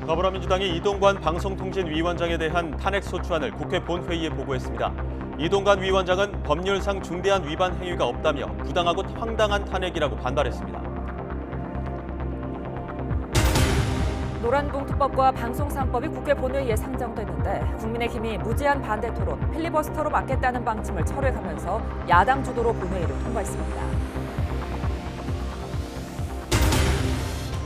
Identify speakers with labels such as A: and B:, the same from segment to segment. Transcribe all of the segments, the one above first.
A: 더불어민주당이 이동관 방송통신위원장에 대한 탄핵소추안을 국회 본회의에 보고했습니다. 이동관 위원장은 법률상 중대한 위반 행위가 없다며 부당하고 황당한 탄핵이라고 반발했습니다.
B: 노란봉투법과 방송 3법이 국회 본회의에 상정됐는데 국민의힘이 무제한 반대 토론, 필리버스터로 막겠다는 방침을 철회하면서 야당 주도로 본회의를 통과했습니다.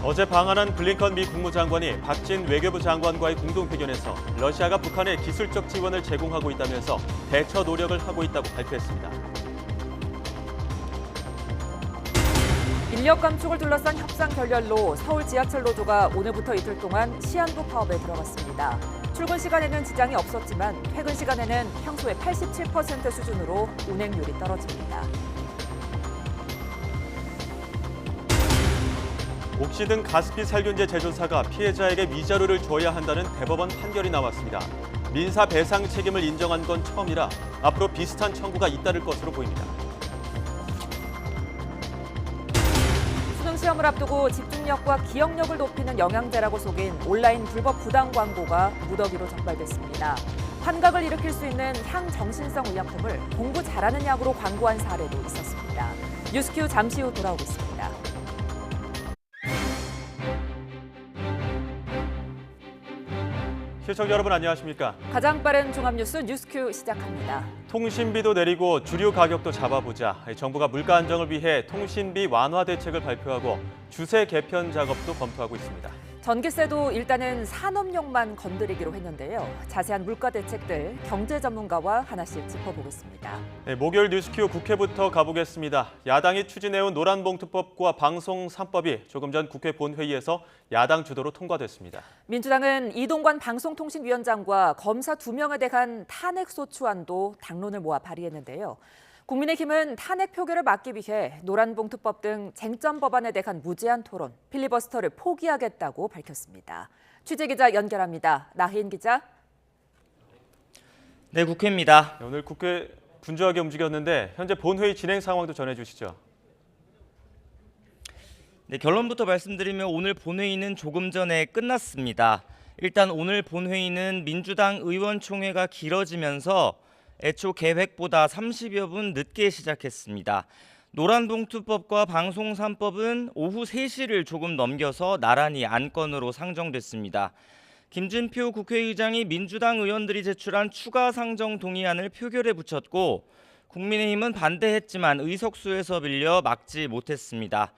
A: 어제 방한한 블링컨 미 국무장관이 박진 외교부 장관과의 공동회견에서 러시아가 북한에 기술적 지원을 제공하고 있다면서 대처 노력을 하고 있다고 발표했습니다.
B: 인력 감축을 둘러싼 협상 결렬로 서울 지하철 노조가 오늘부터 이틀 동안 시한부 파업에 들어갔습니다. 출근 시간에는 지장이 없었지만 퇴근 시간에는 평소의 87% 수준으로 운행률이 떨어집니다.
A: 옥시 등 가습기 살균제 제조사가 피해자에게 위자료를 줘야 한다는 대법원 판결이 나왔습니다. 민사 배상 책임을 인정한 건 처음이라 앞으로 비슷한 청구가 잇따를 것으로 보입니다.
B: 수능 시험을 앞두고 집중력과 기억력을 높이는 영양제라고 속인 온라인 불법 부당 광고가 무더기로 적발됐습니다. 환각을 일으킬 수 있는 향정신성 의약품을 공부 잘하는 약으로 광고한 사례도 있었습니다. 뉴스큐 잠시 후 돌아오겠습니다.
A: 시청자 여러분 안녕하십니까?
B: 가장 빠른 종합뉴스 뉴스큐 시작합니다.
A: 통신비도 내리고 주류 가격도 잡아보자. 정부가 물가 안정을 위해 통신비 완화 대책을 발표하고 주세 개편 작업도 검토하고 있습니다.
B: 전기세도 일단은 산업용만 건드리기로 했는데요. 자세한 물가 대책들 경제 전문가와 하나씩 짚어보겠습니다.
A: 네, 목요일 뉴스큐 국회부터 가보겠습니다. 야당이 추진해온 노란봉투법과 방송 3법이 조금 전 국회 본회의에서 야당 주도로 통과됐습니다.
B: 민주당은 이동관 방송통신위원장과 검사 2명에 대한 탄핵소추안도 당론을 모아 발의했는데요. 국민의힘은 탄핵 표결을 막기 위해 노란봉투법 등 쟁점 법안에 대한 무제한 토론, 필리버스터를 포기하겠다고 밝혔습니다. 취재기자 연결합니다. 나혜인 기자.
C: 네, 국회입니다.
A: 오늘 국회 분주하게 움직였는데 현재 본회의 진행 상황도 전해주시죠.
C: 네, 결론부터 말씀드리면 오늘 본회의는 조금 전에 끝났습니다. 일단 오늘 본회의는 민주당 의원총회가 길어지면서 애초 계획보다 30여 분 늦게 시작했습니다. 노란봉투법과 방송 3법은 오후 3시를 조금 넘겨서 나란히 안건으로 상정됐습니다. 김진표 국회의장이 민주당 의원들이 제출한 추가 상정 동의안을 표결에 붙였고 국민의힘은 반대했지만 의석수에서 밀려 막지 못했습니다.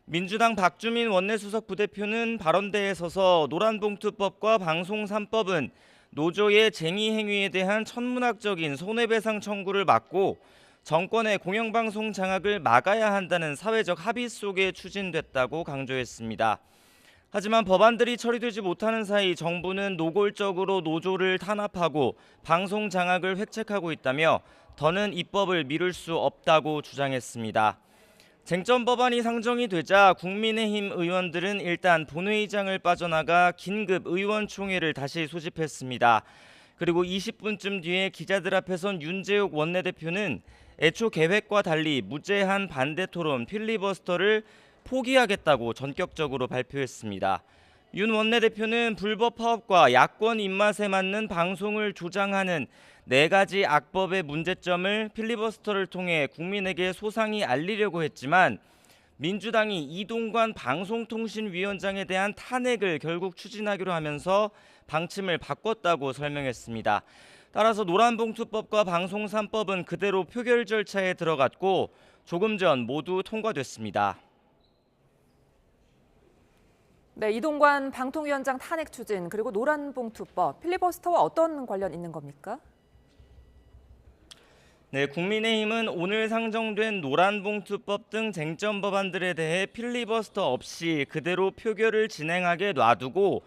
C: 민주당 박주민 원내수석 부대표는 발언대에 서서 노란봉투법과 방송 3법은 노조의 쟁의 행위에 대한 천문학적인 손해배상 청구를 막고 정권의 공영방송 장악을 막아야 한다는 사회적 합의 속에 추진됐다고 강조했습니다. 하지만 법안들이 처리되지 못하는 사이 정부는 노골적으로 노조를 탄압하고 방송 장악을 획책하고 있다며 더는 입법을 미룰 수 없다고 주장했습니다. 쟁점 법안이 상정이 되자 국민의힘 의원들은 일단 본회의장을 빠져나가 긴급 의원총회를 다시 소집했습니다. 그리고 20분쯤 뒤에 기자들 앞에선 윤재욱 원내대표는 애초 계획과 달리 무제한 반대 토론 필리버스터를 포기하겠다고 전격적으로 발표했습니다. 윤 원내대표는 불법 파업과 야권 입맛에 맞는 방송을 조장하는 4가지 악법의 문제점을 필리버스터를 통해 국민에게 소상히 알리려고 했지만 민주당이 이동관 방송통신위원장에 대한 탄핵을 결국 추진하기로 하면서 방침을 바꿨다고 설명했습니다. 따라서 노란봉투법과 방송 3법은 그대로 표결 절차에 들어갔고 조금 전 모두 통과됐습니다.
B: 네, 이동관 방통위원장 탄핵 추진 그리고 노란봉투법, 필리버스터와 어떤 관련 있는 겁니까?
C: 네, 국민의힘은 오늘 상정된 노란봉투법 등 쟁점 법안들에 대해 필리버스터 없이 그대로 표결을 진행하게 놔두고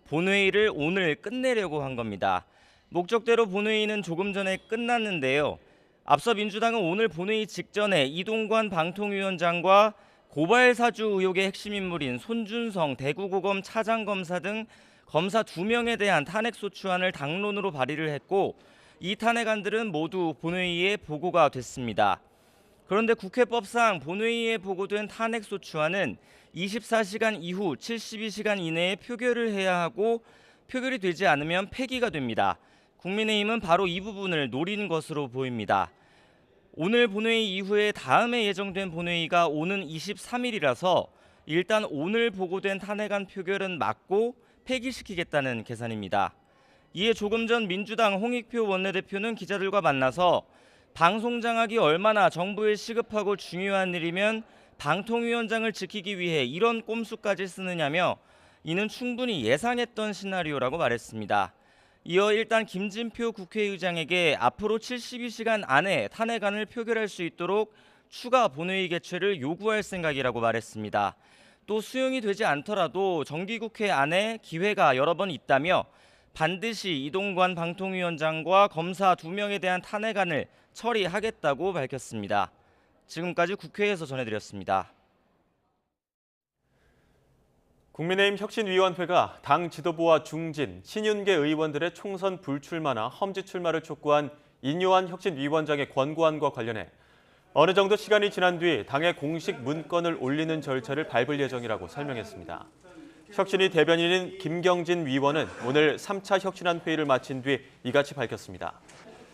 C: 본회의를 오늘 끝내려고 한 겁니다. 목적대로 본회의는 조금 전에 끝났는데요. 앞서 민주당은 오늘 본회의 직전에 이동관 방통위원장과 고발 사주 의혹의 핵심 인물인 손준성 대구고검 차장검사 등 검사 2명에 대한 탄핵소추안을 당론으로 발의를 했고 이 탄핵안들은 모두 본회의에 보고가 됐습니다. 그런데 국회법상 본회의에 보고된 탄핵소추안은 24시간 이후 72시간 이내에 표결을 해야 하고 표결이 되지 않으면 폐기가 됩니다. 국민의힘은 바로 이 부분을 노린 것으로 보입니다. 오늘 본회의 이후에 다음에 예정된 본회의가 오는 23일이라서 일단 오늘 보고된 탄핵안 표결은 막고 폐기시키겠다는 계산입니다. 이에 조금 전 민주당 홍익표 원내대표는 기자들과 만나서 방송장악이 얼마나 정부에 시급하고 중요한 일이면 방통위원장을 지키기 위해 이런 꼼수까지 쓰느냐며 이는 충분히 예상했던 시나리오라고 말했습니다. 이어 일단 김진표 국회의장에게 앞으로 72시간 안에 탄핵안을 표결할 수 있도록 추가 본회의 개최를 요구할 생각이라고 말했습니다. 또 수용이 되지 않더라도 정기국회 안에 기회가 여러 번 있다며 반드시 이동관 방통위원장과 검사 2명에 대한 탄핵안을 처리하겠다고 밝혔습니다. 지금까지 국회에서 전해드렸습니다.
A: 국민의힘 혁신위원회가 당 지도부와 중진, 친윤계 의원들의 총선 불출마나 험지 출마를 촉구한 인요한 혁신위원장의 권고안과 관련해 어느 정도 시간이 지난 뒤 당의 공식 문건을 올리는 절차를 밟을 예정이라고 설명했습니다. 혁신위 대변인인 김경진 위원은 오늘 3차 혁신안 회의를 마친 뒤 이같이 밝혔습니다.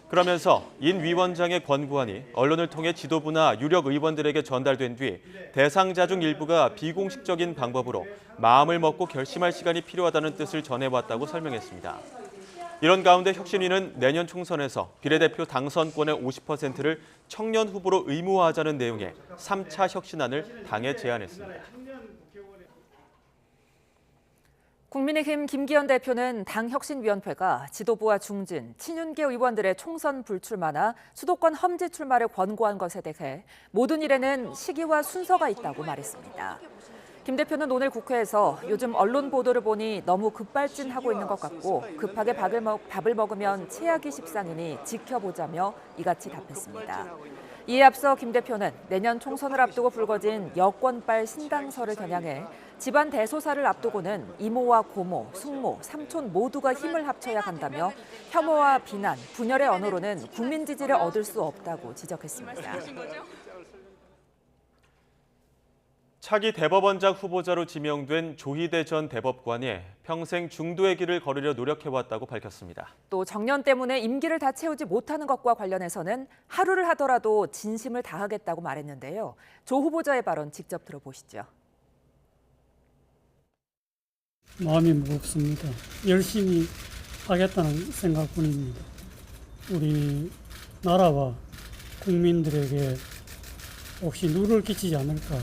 A: 그러면서 인 위원장의 권고안이 언론을 통해 지도부나 유력 의원들에게 전달된 뒤 대상자 중 일부가 비공식적인 방법으로 마음을 먹고 결심할 시간이 필요하다는 뜻을 전해왔다고 설명했습니다. 이런 가운데 혁신위는 내년 총선에서 비례대표 당선권의 50%를 청년 후보로 의무화하자는 내용의 3차 혁신안을 당에 제안했습니다.
B: 국민의힘 김기현 대표는 당 혁신위원회가 지도부와 중진, 친윤계 의원들의 총선 불출마나 수도권 험지 출마를 권고한 것에 대해 모든 일에는 시기와 순서가 있다고 말했습니다. 김 대표는 오늘 국회에서 요즘 언론 보도를 보니 너무 급발진하고 있는 것 같고 급하게 밥을 먹으면 체하기 십상이니 지켜보자며 이같이 답했습니다. 이에 앞서 김 대표는 내년 총선을 앞두고 불거진 여권발 신당설을 겨냥해 집안 대소사를 앞두고는 이모와 고모, 숙모, 삼촌 모두가 힘을 합쳐야 한다며 혐오와 비난, 분열의 언어로는 국민 지지를 얻을 수 없다고 지적했습니다.
A: 차기 대법원장 후보자로 지명된 조희대 전 대법관이 평생 중도의 길을 걸으려 노력해왔다고 밝혔습니다.
B: 또 정년 때문에 임기를 다 채우지 못하는 것과 관련해서는 하루를 하더라도 진심을 다하겠다고 말했는데요. 조 후보자의 발언 직접 들어보시죠.
D: 마음이 무겁습니다. 열심히 하겠다는 생각뿐입니다. 우리 나라와 국민들에게 혹시 누를 끼치지 않을까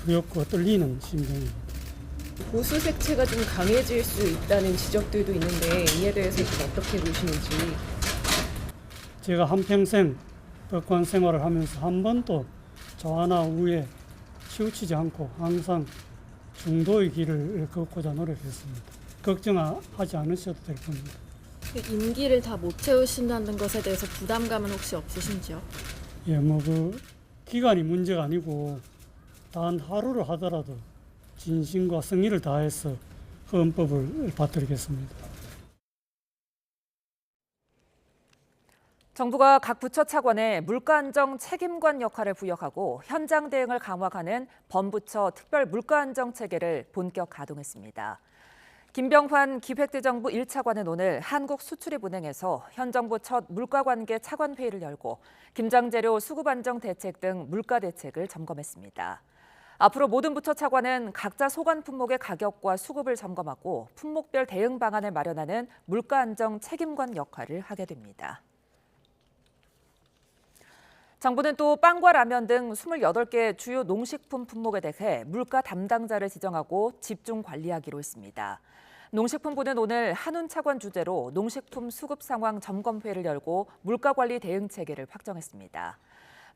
D: 두렵고 떨리는 심정입니다.
E: 보수 색채가 좀 강해질 수 있다는 지적들도 있는데 이에 대해서 좀 어떻게 보시는지.
D: 제가 한평생 법관 생활을 하면서 한 번도 좌나 우에 치우치지 않고 항상 중도의 길을 걷고자 노력했습니다. 걱정하지 않으셔도 될 겁니다.
F: 임기를 다 못 채우신다는 것에 대해서 부담감은 혹시 없으신지요?
D: 예, 기간이 문제가 아니고 단 하루를 하더라도 진심과 성의를 다해서 헌법을 받들겠습니다.
B: 정부가 각 부처 차관에 물가안정 책임관 역할을 부여하고 현장 대응을 강화하는 범부처 특별 물가안정 체계를 본격 가동했습니다. 김병환 기획재정부 1차관은 오늘 한국수출입은행에서 현 정부 첫 물가관계 차관회의를 열고 김장재료 수급안정 대책 등 물가 대책을 점검했습니다. 앞으로 모든 부처 차관은 각자 소관 품목의 가격과 수급을 점검하고 품목별 대응 방안을 마련하는 물가안정 책임관 역할을 하게 됩니다. 정부는 또 빵과 라면 등 28개 주요 농식품 품목에 대해 물가 담당자를 지정하고 집중 관리하기로 했습니다. 농식품부는 오늘 한운 차관 주재로 농식품 수급 상황 점검회를 열고 물가관리 대응 체계를 확정했습니다.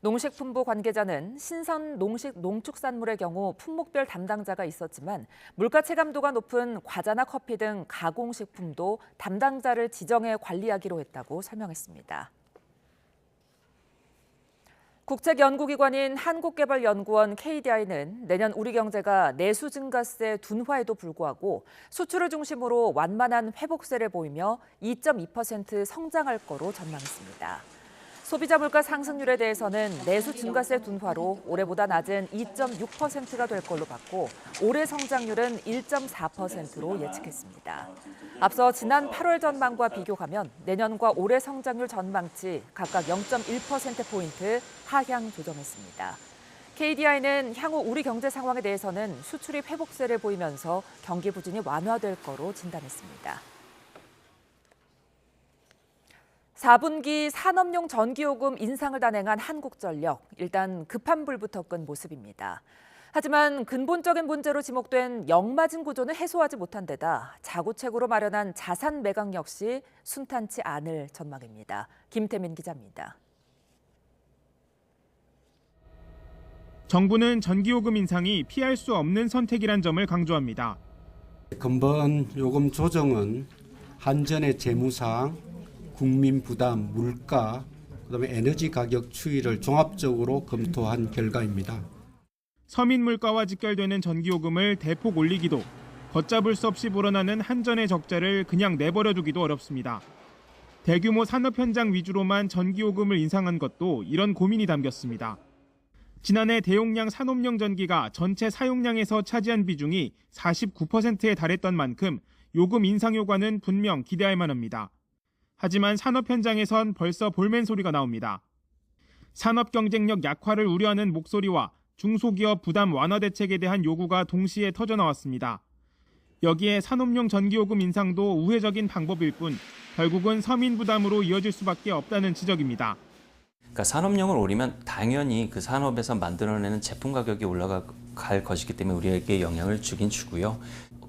B: 농식품부 관계자는 신선 농축산물의 경우 품목별 담당자가 있었지만 물가 체감도가 높은 과자나 커피 등 가공식품도 담당자를 지정해 관리하기로 했다고 설명했습니다. 국책연구기관인 한국개발연구원 KDI는 내년 우리 경제가 내수 증가세 둔화에도 불구하고 수출을 중심으로 완만한 회복세를 보이며 2.2% 성장할 거로 전망했습니다. 소비자 물가 상승률에 대해서는 내수 증가세 둔화로 올해보다 낮은 2.6%가 될 걸로 봤고 올해 성장률은 1.4%로 예측했습니다. 앞서 지난 8월 전망과 비교하면 내년과 올해 성장률 전망치 각각 0.1%포인트 하향 조정했습니다. KDI는 향후 우리 경제 상황에 대해서는 수출이 회복세를 보이면서 경기 부진이 완화될 거로 진단했습니다. 4분기 산업용 전기요금 인상을 단행한 한국전력, 일단 급한 불부터 끈 모습입니다. 하지만 근본적인 문제로 지목된 역마진 구조는 해소하지 못한 데다 자구책으로 마련한 자산 매각 역시 순탄치 않을 전망입니다. 김태민 기자입니다.
G: 정부는 전기요금 인상이 피할 수 없는 선택이란 점을 강조합니다.
H: 근본 요금 조정은 한전의 재무상, 국민 부담, 물가, 그다음에 에너지 가격 추이를 종합적으로 검토한 결과입니다.
G: 서민 물가와 직결되는 전기요금을 대폭 올리기도, 걷잡을 수 없이 불어나는 한전의 적자를 그냥 내버려두기도 어렵습니다. 대규모 산업 현장 위주로만 전기요금을 인상한 것도 이런 고민이 담겼습니다. 지난해 대용량 산업용 전기가 전체 사용량에서 차지한 비중이 49%에 달했던 만큼 요금 인상 효과는 분명 기대할 만합니다. 하지만 산업 현장에선 벌써 볼멘 소리가 나옵니다. 산업 경쟁력 약화를 우려하는 목소리와 중소기업 부담 완화 대책에 대한 요구가 동시에 터져나왔습니다. 여기에 산업용 전기요금 인상도 우회적인 방법일 뿐 결국은 서민 부담으로 이어질 수밖에 없다는 지적입니다.
I: 그러니까 산업용을 올리면 당연히 그 산업에서 만들어내는 제품 가격이 올라갈 것이기 때문에 우리에게 영향을 주긴 주고요.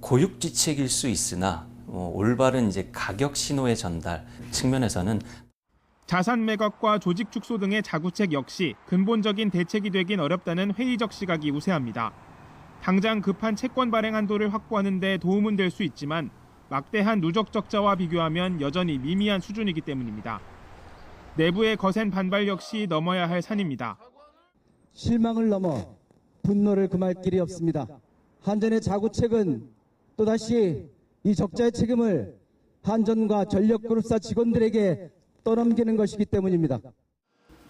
I: 고육지책일 수 있으나 올바른 이제 가격 신호의 전달 측면에서는
G: 자산 매각과 조직 축소 등의 자구책 역시 근본적인 대책이 되긴 어렵다는 회의적 시각이 우세합니다. 당장 급한 채권 발행 한도를 확보하는 데 도움은 될 수 있지만 막대한 누적 적자와 비교하면 여전히 미미한 수준이기 때문입니다. 내부의 거센 반발 역시 넘어야 할 산입니다.
J: 실망을 넘어 분노를 금할 길이 없습니다. 한전의 자구책은 또다시 이 적자의 책임을 한전과 전력그룹사 직원들에게 떠넘기는 것이기 때문입니다.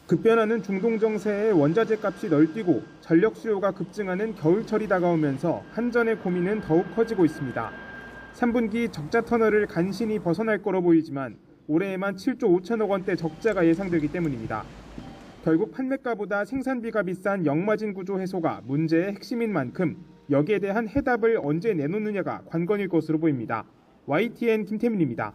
G: 급변하는 중동 정세에 원자재 값이 널뛰고 전력 수요가 급증하는 겨울철이 다가오면서 한전의 고민은 더욱 커지고 있습니다. 3분기 적자 터널을 간신히 벗어날 거로 보이지만 올해에만 7조 5천억 원대 적자가 예상되기 때문입니다. 결국 판매가보다 생산비가 비싼 역마진 구조 해소가 문제의 핵심인 만큼 여기에 대한 해답을 언제 내놓느냐가 관건일 것으로 보입니다. YTN 김태민입니다.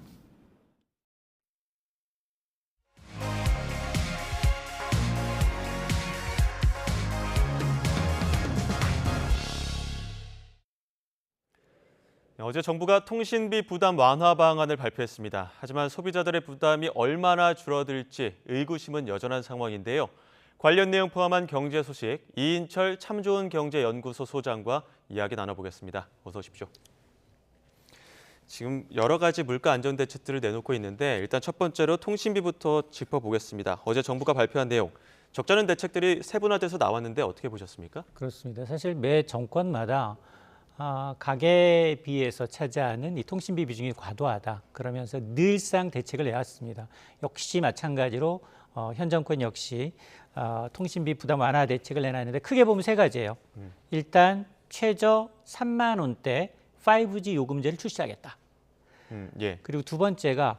A: 어제 정부가 통신비 부담 완화 방안을 발표했습니다. 하지만 소비자들의 부담이 얼마나 줄어들지 의구심은 여전한 상황인데요. 관련 내용 포함한 경제 소식, 이인철 참좋은경제연구소 소장과 이야기 나눠보겠습니다. 어서 오십시오. 지금 여러 가지 물가 안전 대책들을 내놓고 있는데 일단 첫 번째로 통신비부터 짚어보겠습니다. 어제 정부가 발표한 내용, 적잖은 대책들이 세분화돼서 나왔는데 어떻게 보셨습니까?
K: 그렇습니다. 사실 매 정권마다 가계에 비해서 차지하는 이 통신비 비중이 과도하다. 그러면서 늘상 대책을 내왔습니다. 역시 마찬가지로 현 정권 역시 통신비 부담 완화 대책을 내놨는데 크게 보면 세 가지예요. 일단 최저 3만 원대 5G 요금제를 출시하겠다.
A: 예.
K: 그리고 두 번째가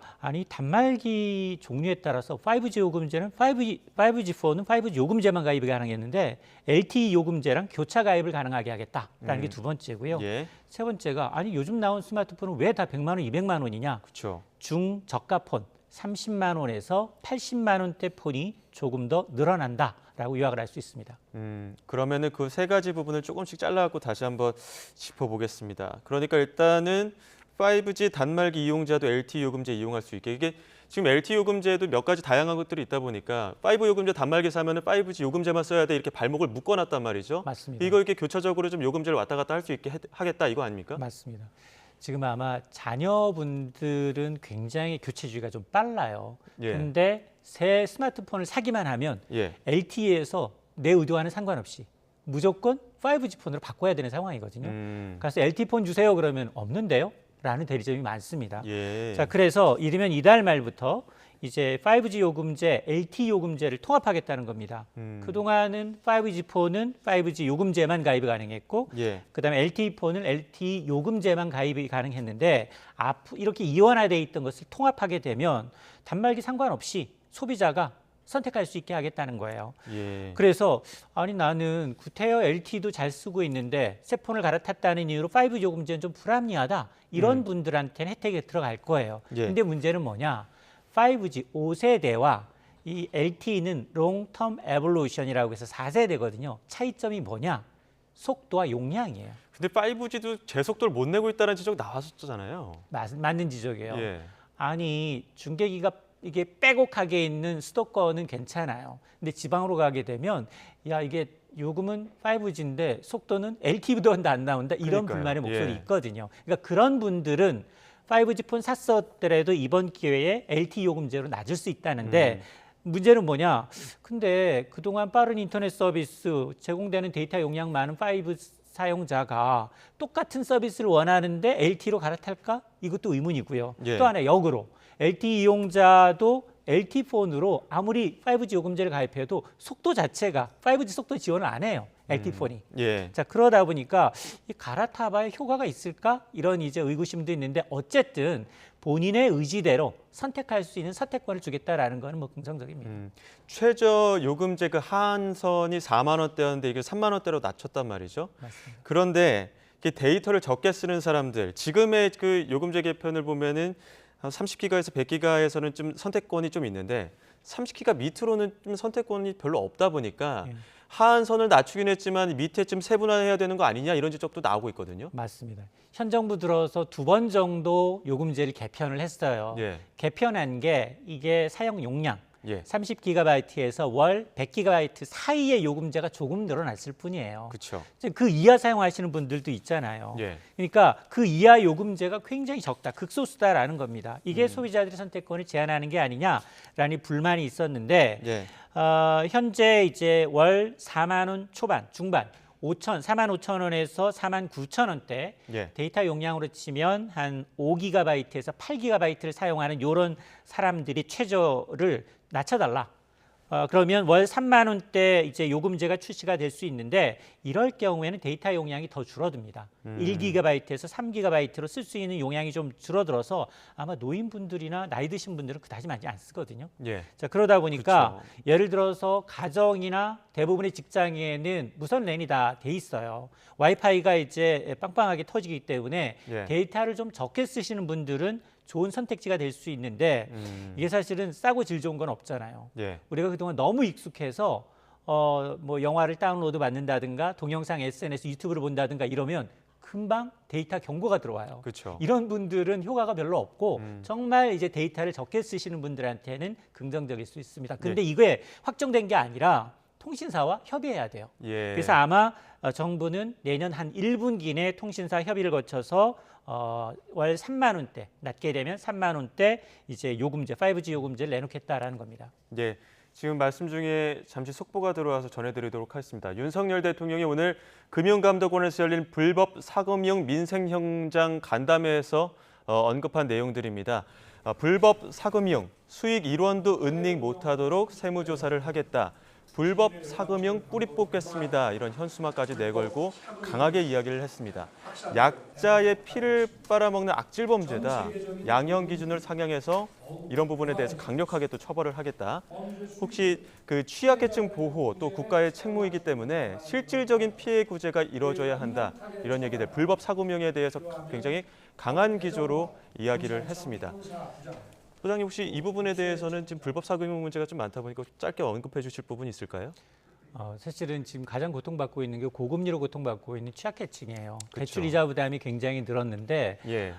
K: 단말기 종류에 따라서 5G 요금제는 5G4는 5G 요금제만 가입이 가능했는데 LTE 요금제랑 교차 가입을 가능하게 하겠다라는 게 두 번째고요.
A: 예.
K: 세 번째가 요즘 나온 스마트폰은 왜 다 100만 원, 200만 원이냐?
A: 그렇죠.
K: 중저가폰 30만 원에서 80만 원대 폰이 조금 더 늘어난다라고 요약을 할 수 있습니다.
A: 그러면은 그 세 가지 부분을 조금씩 잘라갖고 다시 한번 짚어보겠습니다. 그러니까 일단은 5G 단말기 이용자도 LTE 요금제 이용할 수 있게, 이게 지금 LTE 요금제도 몇 가지 다양한 것들이 있다 보니까 5 요금제 단말기 사면은 5G 요금제만 써야 돼 이렇게 발목을 묶어놨단 말이죠.
K: 맞습니다.
A: 이거 이렇게 교차적으로 좀 요금제를 왔다 갔다 할 수 있게 하겠다 이거 아닙니까?
K: 맞습니다. 지금 아마 자녀분들은 굉장히 교체주의가 좀 빨라요. 그런데
A: 예.
K: 새 스마트폰을 사기만 하면
A: 예.
K: LTE에서 내 의도와는 상관없이 무조건 5G 폰으로 바꿔야 되는 상황이거든요. 그래서 LTE 폰 주세요 그러면 없는데요? 라는 대리점이 많습니다.
A: 예.
K: 자, 그래서 이르면 이달 말부터 이제 5G 요금제, LTE 요금제를 통합하겠다는 겁니다. 그동안은 5G4는 5G 요금제만 가입이 가능했고
A: 예.
K: 그다음에 LTE4는 LTE 요금제만 가입이 가능했는데 이렇게 이원화되어 있던 것을 통합하게 되면 단말기 상관없이 소비자가 선택할 수 있게 하겠다는 거예요.
A: 예.
K: 그래서 아니 나는 구태여 LTE도 잘 쓰고 있는데 새 폰을 갈아탔다는 이유로 5G 요금제는 좀 불합리하다. 이런 분들한테는 혜택이 들어갈 거예요.
A: 예.
K: 근데 문제는 뭐냐? 5G 5세대와 이 LTE는 롱텀 에볼루션이라고 해서 4세대거든요. 차이점이 뭐냐? 속도와 용량이에요.
A: 근데 5G도 제 속도를 못 내고 있다는 지적 나왔었잖아요.
K: 맞는 지적이에요.
A: 예.
K: 아니 중계기가 이게 빼곡하게 있는 수도권은 괜찮아요. 근데 지방으로 가게 되면 야 이게 요금은 5G인데 속도는 LTE보다 안 나온다 이런
A: 그러니까요.
K: 불만의 목소리
A: 예.
K: 있거든요. 그러니까 그런 분들은 5G 폰 샀었더라도 이번 기회에 LTE 요금제로 낮을 수 있다는데 문제는 뭐냐? 근데 그동안 빠른 인터넷 서비스 제공되는 데이터 용량 많은 5G 사용자가 똑같은 서비스를 원하는데 LTE로 갈아탈까? 이것도 의문이고요.
A: 예.
K: 또 하나 역으로 LTE 이용자도 LTE 폰으로 아무리 5G 요금제를 가입해도 속도 자체가 5G 속도 지원을 안 해요. LTE 폰이.
A: 예.
K: 자 그러다 보니까 이 갈아타봐야 효과가 있을까? 이런 이제 의구심도 있는데 어쨌든 본인의 의지대로 선택할 수 있는 선택권을 주겠다라는 거는 뭐 긍정적입니다.
A: 최저 요금제 그 하한선이 4만 원대였는데 이게 3만 원대로 낮췄단 말이죠.
K: 맞습니다.
A: 그런데 데이터를 적게 쓰는 사람들 지금의 그 요금제 개편을 보면은 30기가에서 100기가에서는 좀 선택권이 좀 있는데 30기가 밑으로는 좀 선택권이 별로 없다 보니까
K: 예.
A: 하한선을 낮추긴 했지만 밑에 좀 세분화해야 되는 거 아니냐 이런 지적도 나오고 있거든요.
K: 맞습니다. 현 정부 들어서 2번 정도 요금제를 개편을 했어요.
A: 예.
K: 개편한 게 이게 사용 용량
A: 예.
K: 30GB에서 월 100GB 사이의 요금제가 조금 늘어났을 뿐이에요.
A: 그렇죠.
K: 그 이하 사용하시는 분들도 있잖아요.
A: 예.
K: 그러니까 그 이하 요금제가 굉장히 적다, 극소수다라는 겁니다. 이게 소비자들의 선택권을 제한하는 게 아니냐라는 불만이 있었는데
A: 예.
K: 현재 이제 월 4만 원 초반, 중반 4만 5천 원에서 4만 9천 원대
A: 예.
K: 데이터 용량으로 치면 한 5GB에서 8GB를 사용하는 이런 사람들이 최저를 낮춰달라. 그러면 월 3만 원대 이제 요금제가 출시가 될 수 있는데 이럴 경우에는 데이터 용량이 더 줄어듭니다. 1GB에서 3GB로 쓸 수 있는 용량이 좀 줄어들어서 아마 노인분들이나 나이 드신 분들은 그다지 많이 안 쓰거든요.
A: 예.
K: 자 그러다 보니까
A: 그렇죠.
K: 예를 들어서 가정이나 대부분의 직장에는 무선 랜이 다 돼 있어요. 와이파이가 이제 빵빵하게 터지기 때문에
A: 예.
K: 데이터를 좀 적게 쓰시는 분들은 좋은 선택지가 될 수 있는데 이게 사실은 싸고 질 좋은 건 없잖아요.
A: 예.
K: 우리가 그동안 너무 익숙해서 뭐 영화를 다운로드 받는다든가 동영상 SNS 유튜브를 본다든가 이러면 금방 데이터 경고가 들어와요.
A: 그렇죠.
K: 이런 분들은 효과가 별로 없고 정말 이제 데이터를 적게 쓰시는 분들한테는 긍정적일 수 있습니다. 근데 이게 확정된 게 아니라 통신사와 협의해야 돼요.
A: 예.
K: 그래서 아마 정부는 내년 한 1분기 내 통신사 협의를 거쳐서 월 3만 원대 낮게 되면 3만 원대 이제 요금제 5G 요금제를 내놓겠다라는 겁니다.
A: 예. 지금 말씀 중에 잠시 속보가 들어와서 전해드리도록 하겠습니다. 윤석열 대통령이 오늘 금융감독원에서 열린 불법 사금융 민생현장 간담회에서 언급한 내용들입니다. 불법 사금융, 수익 1원도 은닉 못하도록 세무조사를 하겠다. 불법 사금융 뿌리 뽑겠습니다. 이런 현수막까지 내걸고 강하게 이야기를 했습니다. 약자의 피를 빨아먹는 악질 범죄다. 양형 기준을 상향해서 이런 부분에 대해서 강력하게 또 처벌을 하겠다. 혹시 그 취약계층 보호 또 국가의 책무이기 때문에 실질적인 피해 구제가 이루어져야 한다. 이런 얘기들 불법 사금융에 대해서 굉장히 강한 기조로 이야기를 했습니다. 소장님 혹시 이 부분에 대해서는 지금 불법 사금융 문제가 좀 많다 보니까 짧게 언급해 주실 부분이 있을까요?
K: 사실은 지금 가장 고통받고 있는 게 고금리로 고통받고 있는 취약계층이에요.
A: 그렇죠.
K: 대출 이자 부담이 굉장히 늘었는데
A: 예.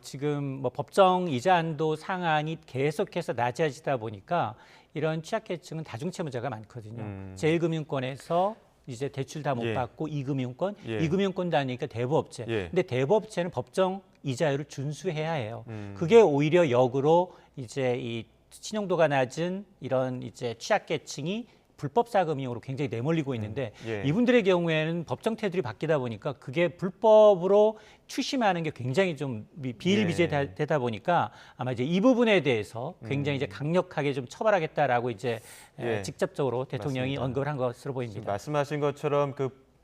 K: 지금 뭐 법정 이자 한도 상한이 계속해서 낮아지다 보니까 이런 취약계층은 다중채무자가 많거든요. 제1금융권에서 이제 대출 다 못
A: 예.
K: 받고 2금융권,
A: 예.
K: 2금융권도 아니니까 대부업체.
A: 예.
K: 근데 대부업체는 법정 이자율을 준수해야 해요. 그게 오히려 역으로 이제 이 신용도가 낮은 이런 이제 취약계층이 불법 사금융으로 굉장히 내몰리고 있는데
A: 예.
K: 이분들의 경우에는 법정 테두리 바뀌다 보니까 그게 불법으로 추심하는 게 굉장히 좀 비일비재되다 보니까 아마 이제 이 부분에 대해서 굉장히 이제 강력하게 좀 처벌하겠다라고 이제 직접적으로 대통령이
A: 맞습니다.
K: 언급을 한 것으로
A: 지금
K: 보입니다.
A: 말씀하신 것처럼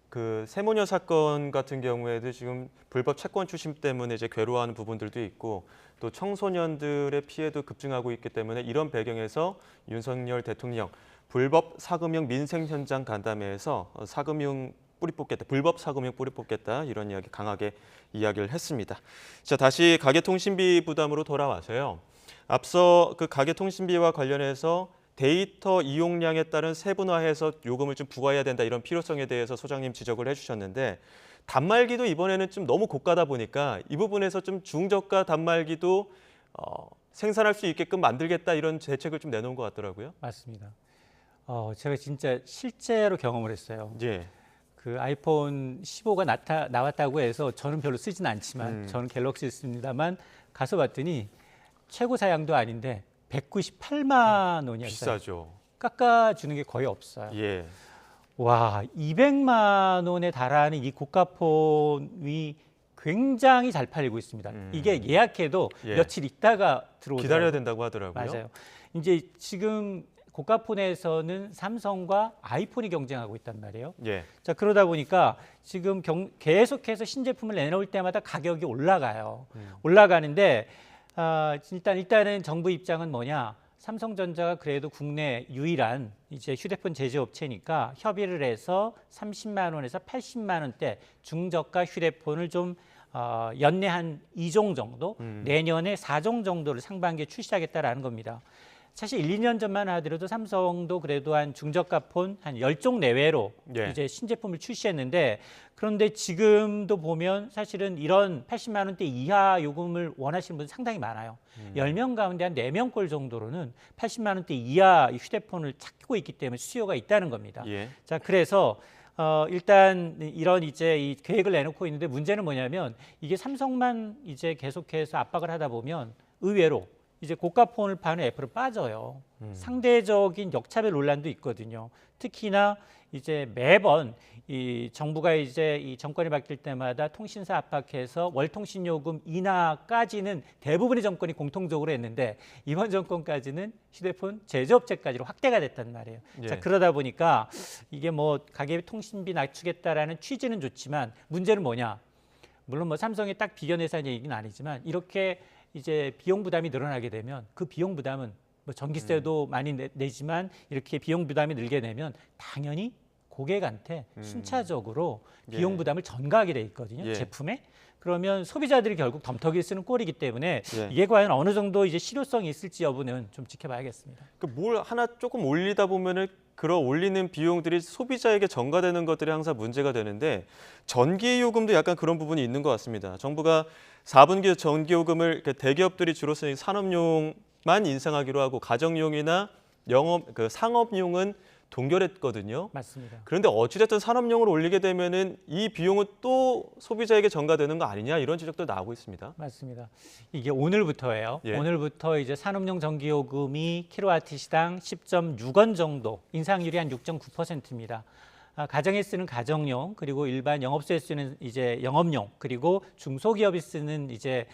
A: 그 세모녀 사건 같은 경우에도 지금 불법 채권 추심 때문에 이제 괴로워하는 부분들도 있고 또 청소년들의 피해도 급증하고 있기 때문에 이런 배경에서 윤석열 대통령 불법 사금융 민생 현장 간담회에서 사금융 뿌리 뽑겠다, 불법 사금융 뿌리 뽑겠다 이런 이야기 강하게 이야기를 했습니다. 자, 다시 가계통신비 부담으로 돌아와서요. 앞서 그 가계통신비와 관련해서 데이터 이용량에 따른 세분화해서 요금을 좀 부과해야 된다 이런 필요성에 대해서 소장님 지적을 해주셨는데 단말기도 이번에는 좀 너무 고가다 보니까 이 부분에서 좀 중저가 단말기도 생산할 수 있게끔 만들겠다 이런 대책을 좀 내놓은 것 같더라고요.
K: 맞습니다. 제가 진짜 실제로 경험을 했어요.
A: 예.
K: 그 아이폰 15가 나왔다고 해서 저는 별로 쓰진 않지만 저는 갤럭시를 씁니다만 가서 봤더니 최고 사양도 아닌데 198만 원이었어요.
A: 비싸죠.
K: 깎아주는 게 거의 없어요.
A: 예.
K: 와, 200만 원에 달하는 이 고가폰이 굉장히 잘 팔리고 있습니다. 이게 예약해도 며칠 있다가 들어오더라고요.
A: 기다려야 된다고 하더라고요.
K: 맞아요. 이제 지금 고가폰에서는 삼성과 아이폰이 경쟁하고 있단 말이에요.
A: 예.
K: 자, 그러다 보니까 지금 계속해서 신제품을 내놓을 때마다 가격이 올라가요. 올라가는데 일단은 정부 입장은 뭐냐? 삼성전자가 그래도 국내 유일한 이제 휴대폰 제조업체니까 협의를 해서 30만 원에서 80만 원대 중저가 휴대폰을 좀 연내 한 2종 정도, 내년에 4종 정도를 상반기에 출시하겠다라는 겁니다. 사실 1, 2년 전만 하더라도 삼성도 그래도 한 중저가 폰 한 10종 내외로 이제 신제품을 출시했는데 그런데 지금도 보면 사실은 이런 80만 원대 이하 요금을 원하시는 분들 상당히 많아요. 10명 가운데 한 4명꼴 정도로는 80만 원대 이하 휴대폰을 찾고 있기 때문에 수요가 있다는 겁니다. 자, 그래서 일단 이런 이제 이 계획을 내놓고 있는데 문제는 뭐냐면 이게 삼성만 이제 계속해서 압박을 하다 보면 의외로 이제 고가폰을 파는 애플은 빠져요. 상대적인 역차별 논란도 있거든요. 특히나 이제 매번 이 정부가 이제 이 정권이 바뀔 때마다 통신사 압박해서 월통신 요금 인하까지는 대부분의 정권이 공통적으로 했는데 이번 정권까지는 휴대폰 제조업체까지로 확대가 됐단 말이에요. 자, 그러다 보니까 이게 뭐 가계 통신비 낮추겠다라는 취지는 좋지만 문제는 뭐냐? 물론 뭐 삼성이 딱 비견해서 얘기는 아니지만 이렇게 이제 비용 부담이 늘어나게 되면 그 비용 부담은 뭐 전기세도 많이 내지만 이렇게 비용 부담이 늘게 되면 당연히 고객한테 순차적으로 비용 부담을 전가하게 돼 있거든요. 제품에. 그러면 소비자들이 결국 덤터기를 쓰는 꼴이기 때문에 이게 과연 어느 정도 이제 실효성이 있을지 여부는 좀 지켜봐야겠습니다.
A: 뭘 하나 조금 올리다 보면은 그런 올리는 비용들이 소비자에게 전가되는 것들이 항상 문제가 되는데 전기요금도 약간 그런 부분이 있는 것 같습니다. 정부가 4분기 전기요금을 대기업들이 주로 쓰는 산업용만 인상하기로 하고 가정용이나 상업용은 동결했거든요.
K: 맞습니다.
A: 그런데 어찌됐든 산업용을 올리게 되면은 이 비용은 또 소비자에게 전가되는 거 아니냐 이런 지적도 나오고 있습니다.
K: 맞습니다. 이게 오늘부터예요. 오늘부터 이제 산업용 전기요금이 킬로와트시당 10.6원 정도, 인상률이 한 6.9%입니다. 가정에 쓰는 가정용, 그리고 일반 영업소에 쓰는 이제 영업용, 그리고 중소기업이 쓰는 이제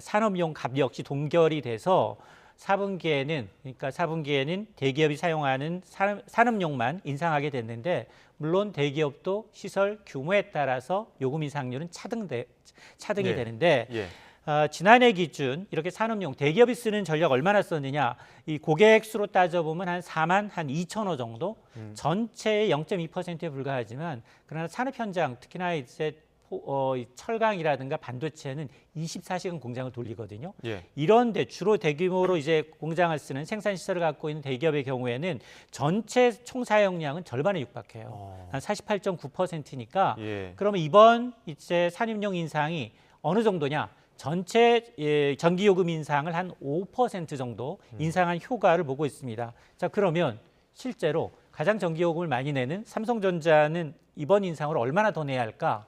K: 산업용 값 역시 동결이 돼서 4분기에는 대기업이 사용하는 산업용만 인상하게 됐는데 물론 대기업도 시설 규모에 따라서 요금 인상률은 차등이 되는데 지난해 기준 이렇게 산업용 대기업이 쓰는 전력 얼마나 썼느냐 이 고객 수로 따져보면 한 4만 한 2천호 정도 전체의 0.2%에 불과하지만 그러나 산업 현장 특히나 이제 철강이라든가 반도체는 24시간 공장을 돌리거든요. 이런데 주로 대규모로 이제 공장을 쓰는 생산 시설을 갖고 있는 대기업의 경우에는 전체 총 사용량은 절반에 육박해요. 한 48.9%니까 그러면 이번 이제 산업용 인상이 어느 정도냐? 전체 전기요금 인상을 한 5% 정도 인상한 효과를 보고 있습니다. 자, 그러면 실제로 가장 전기요금을 많이 내는 삼성전자는 이번 인상을 얼마나 더 내야 할까?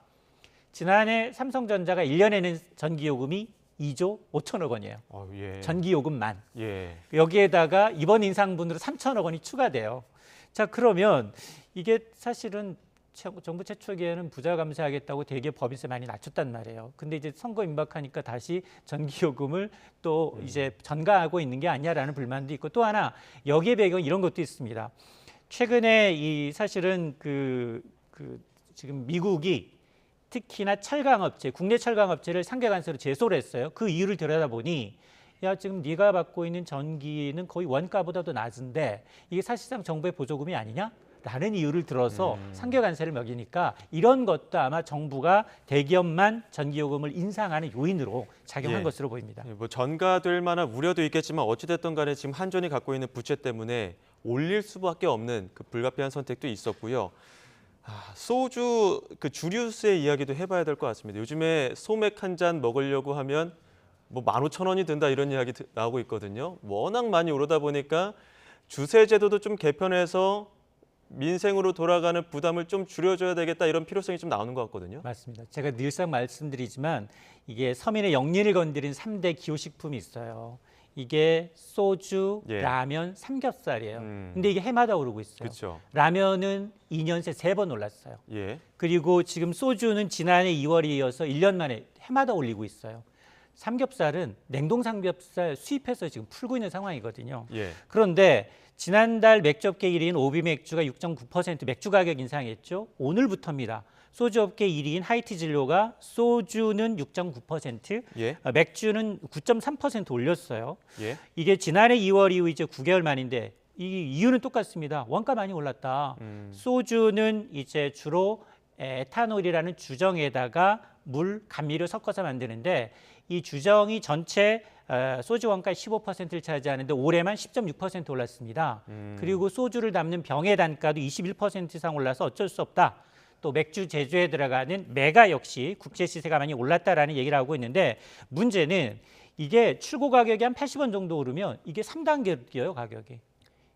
K: 지난해 삼성전자가 1년에 낸 전기요금이 2조 5천억 원이에요. 전기요금만. 여기에다가 이번 인상분으로 3천억 원이 추가돼요. 자, 그러면 이게 사실은 정부 최초기에는 부자 감세하겠다고 대기업 법인세 많이 낮췄단 말이에요. 근데 이제 선거 임박하니까 다시 전기요금을 또 이제 전가하고 있는 게 아니냐라는 불만도 있고, 또 하나 여기에 배경 이런 것도 있습니다. 최근에 이 사실은 지금 미국이 특히나 철강업체, 국내 철강업체를 상계관세로 제소를 했어요. 그 이유를 들여다보니 야, 지금 네가 받고 있는 전기는 거의 원가보다도 낮은데 이게 사실상 정부의 보조금이 아니냐? 라는 이유를 들어서 상계관세를 매기니까 이런 것도 아마 정부가 대기업만 전기요금을 인상하는 요인으로 작용한
A: 예.
K: 것으로 보입니다.
A: 뭐 전가될 만한 우려도 있겠지만 어찌됐든 간에 지금 한전이 갖고 있는 부채 때문에 올릴 수밖에 없는 그 불가피한 선택도 있었고요. 소주 그 주류세 이야기도 해봐야 될 것 같습니다. 요즘에 소맥 한 잔 먹으려고 하면 뭐 15,000원이 든다 이런 이야기 나오고 있거든요. 워낙 많이 오르다 보니까 주세 제도도 좀 개편해서 민생으로 돌아가는 부담을 좀 줄여줘야 되겠다 이런 필요성이 좀 나오는 것 같거든요.
K: 맞습니다. 제가 늘상 말씀드리지만 이게 서민의 영리를 건드린 3대 기호식품이 있어요. 이게 소주,
A: 예.
K: 라면, 삼겹살이에요. 근데 이게 해마다 오르고 있어요.
A: 그렇죠.
K: 라면은 2년 새 3번 올랐어요.
A: 예.
K: 그리고 지금 소주는 지난해 2월에 이어서 1년 만에 해마다 올리고 있어요. 삼겹살은 냉동 삼겹살 수입해서 지금 풀고 있는 상황이거든요.
A: 예.
K: 그런데 지난달 맥주업계 1위인 오비맥주가 6.9% 맥주 가격 인상했죠. 오늘부터입니다. 소주업계 1위인 하이티진로가 소주는 6.9%,
A: 예.
K: 맥주는 9.3% 올렸어요.
A: 예.
K: 이게 지난해 2월 이후 이제 9개월 만인데 이 이유는 똑같습니다. 원가 많이 올랐다. 소주는 이제 주로 에탄올이라는 주정에다가 물, 감미료 섞어서 만드는데 이 주정이 전체 소주 원가의 15%를 차지하는데 올해만 10.6% 올랐습니다. 그리고 소주를 담는 병의 단가도 21% 이상 올라서 어쩔 수 없다. 또 맥주 제조에 들어가는 메가 역시 국제 시세가 많이 올랐다라는 얘기를 하고 있는데 문제는 이게 출고 가격이 한 80원 정도 오르면 이게 3단계로 뛰어요, 가격이.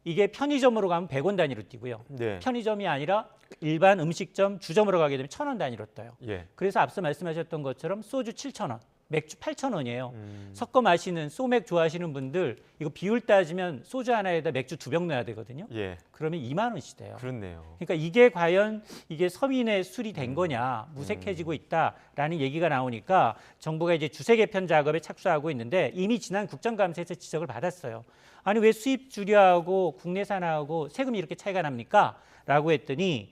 K: 이게 편의점으로 가면 100원 단위로 뛰고요.
A: 네.
K: 편의점이 아니라 일반 음식점, 주점으로 가게 되면 1,000원 단위로 떠요.
A: 예.
K: 그래서 앞서 말씀하셨던 것처럼 소주 7,000원, 맥주 8,000원이에요. 섞어 마시는 소맥 좋아하시는 분들 이거 비율 따지면 소주 하나에다 맥주 2병 넣어야 되거든요.
A: 예.
K: 그러면 2만 원씩 돼요.
A: 그렇네요.
K: 그러니까 이게 과연 이게 서민의 술이 된 거냐, 무색해지고 있다라는 얘기가 나오니까 정부가 이제 주세 개편 작업에 착수하고 있는데 이미 지난 국정감사에서 지적을 받았어요. 아니 왜 수입 주류하고 국내산하고 세금이 이렇게 차이가 납니까? 라고 했더니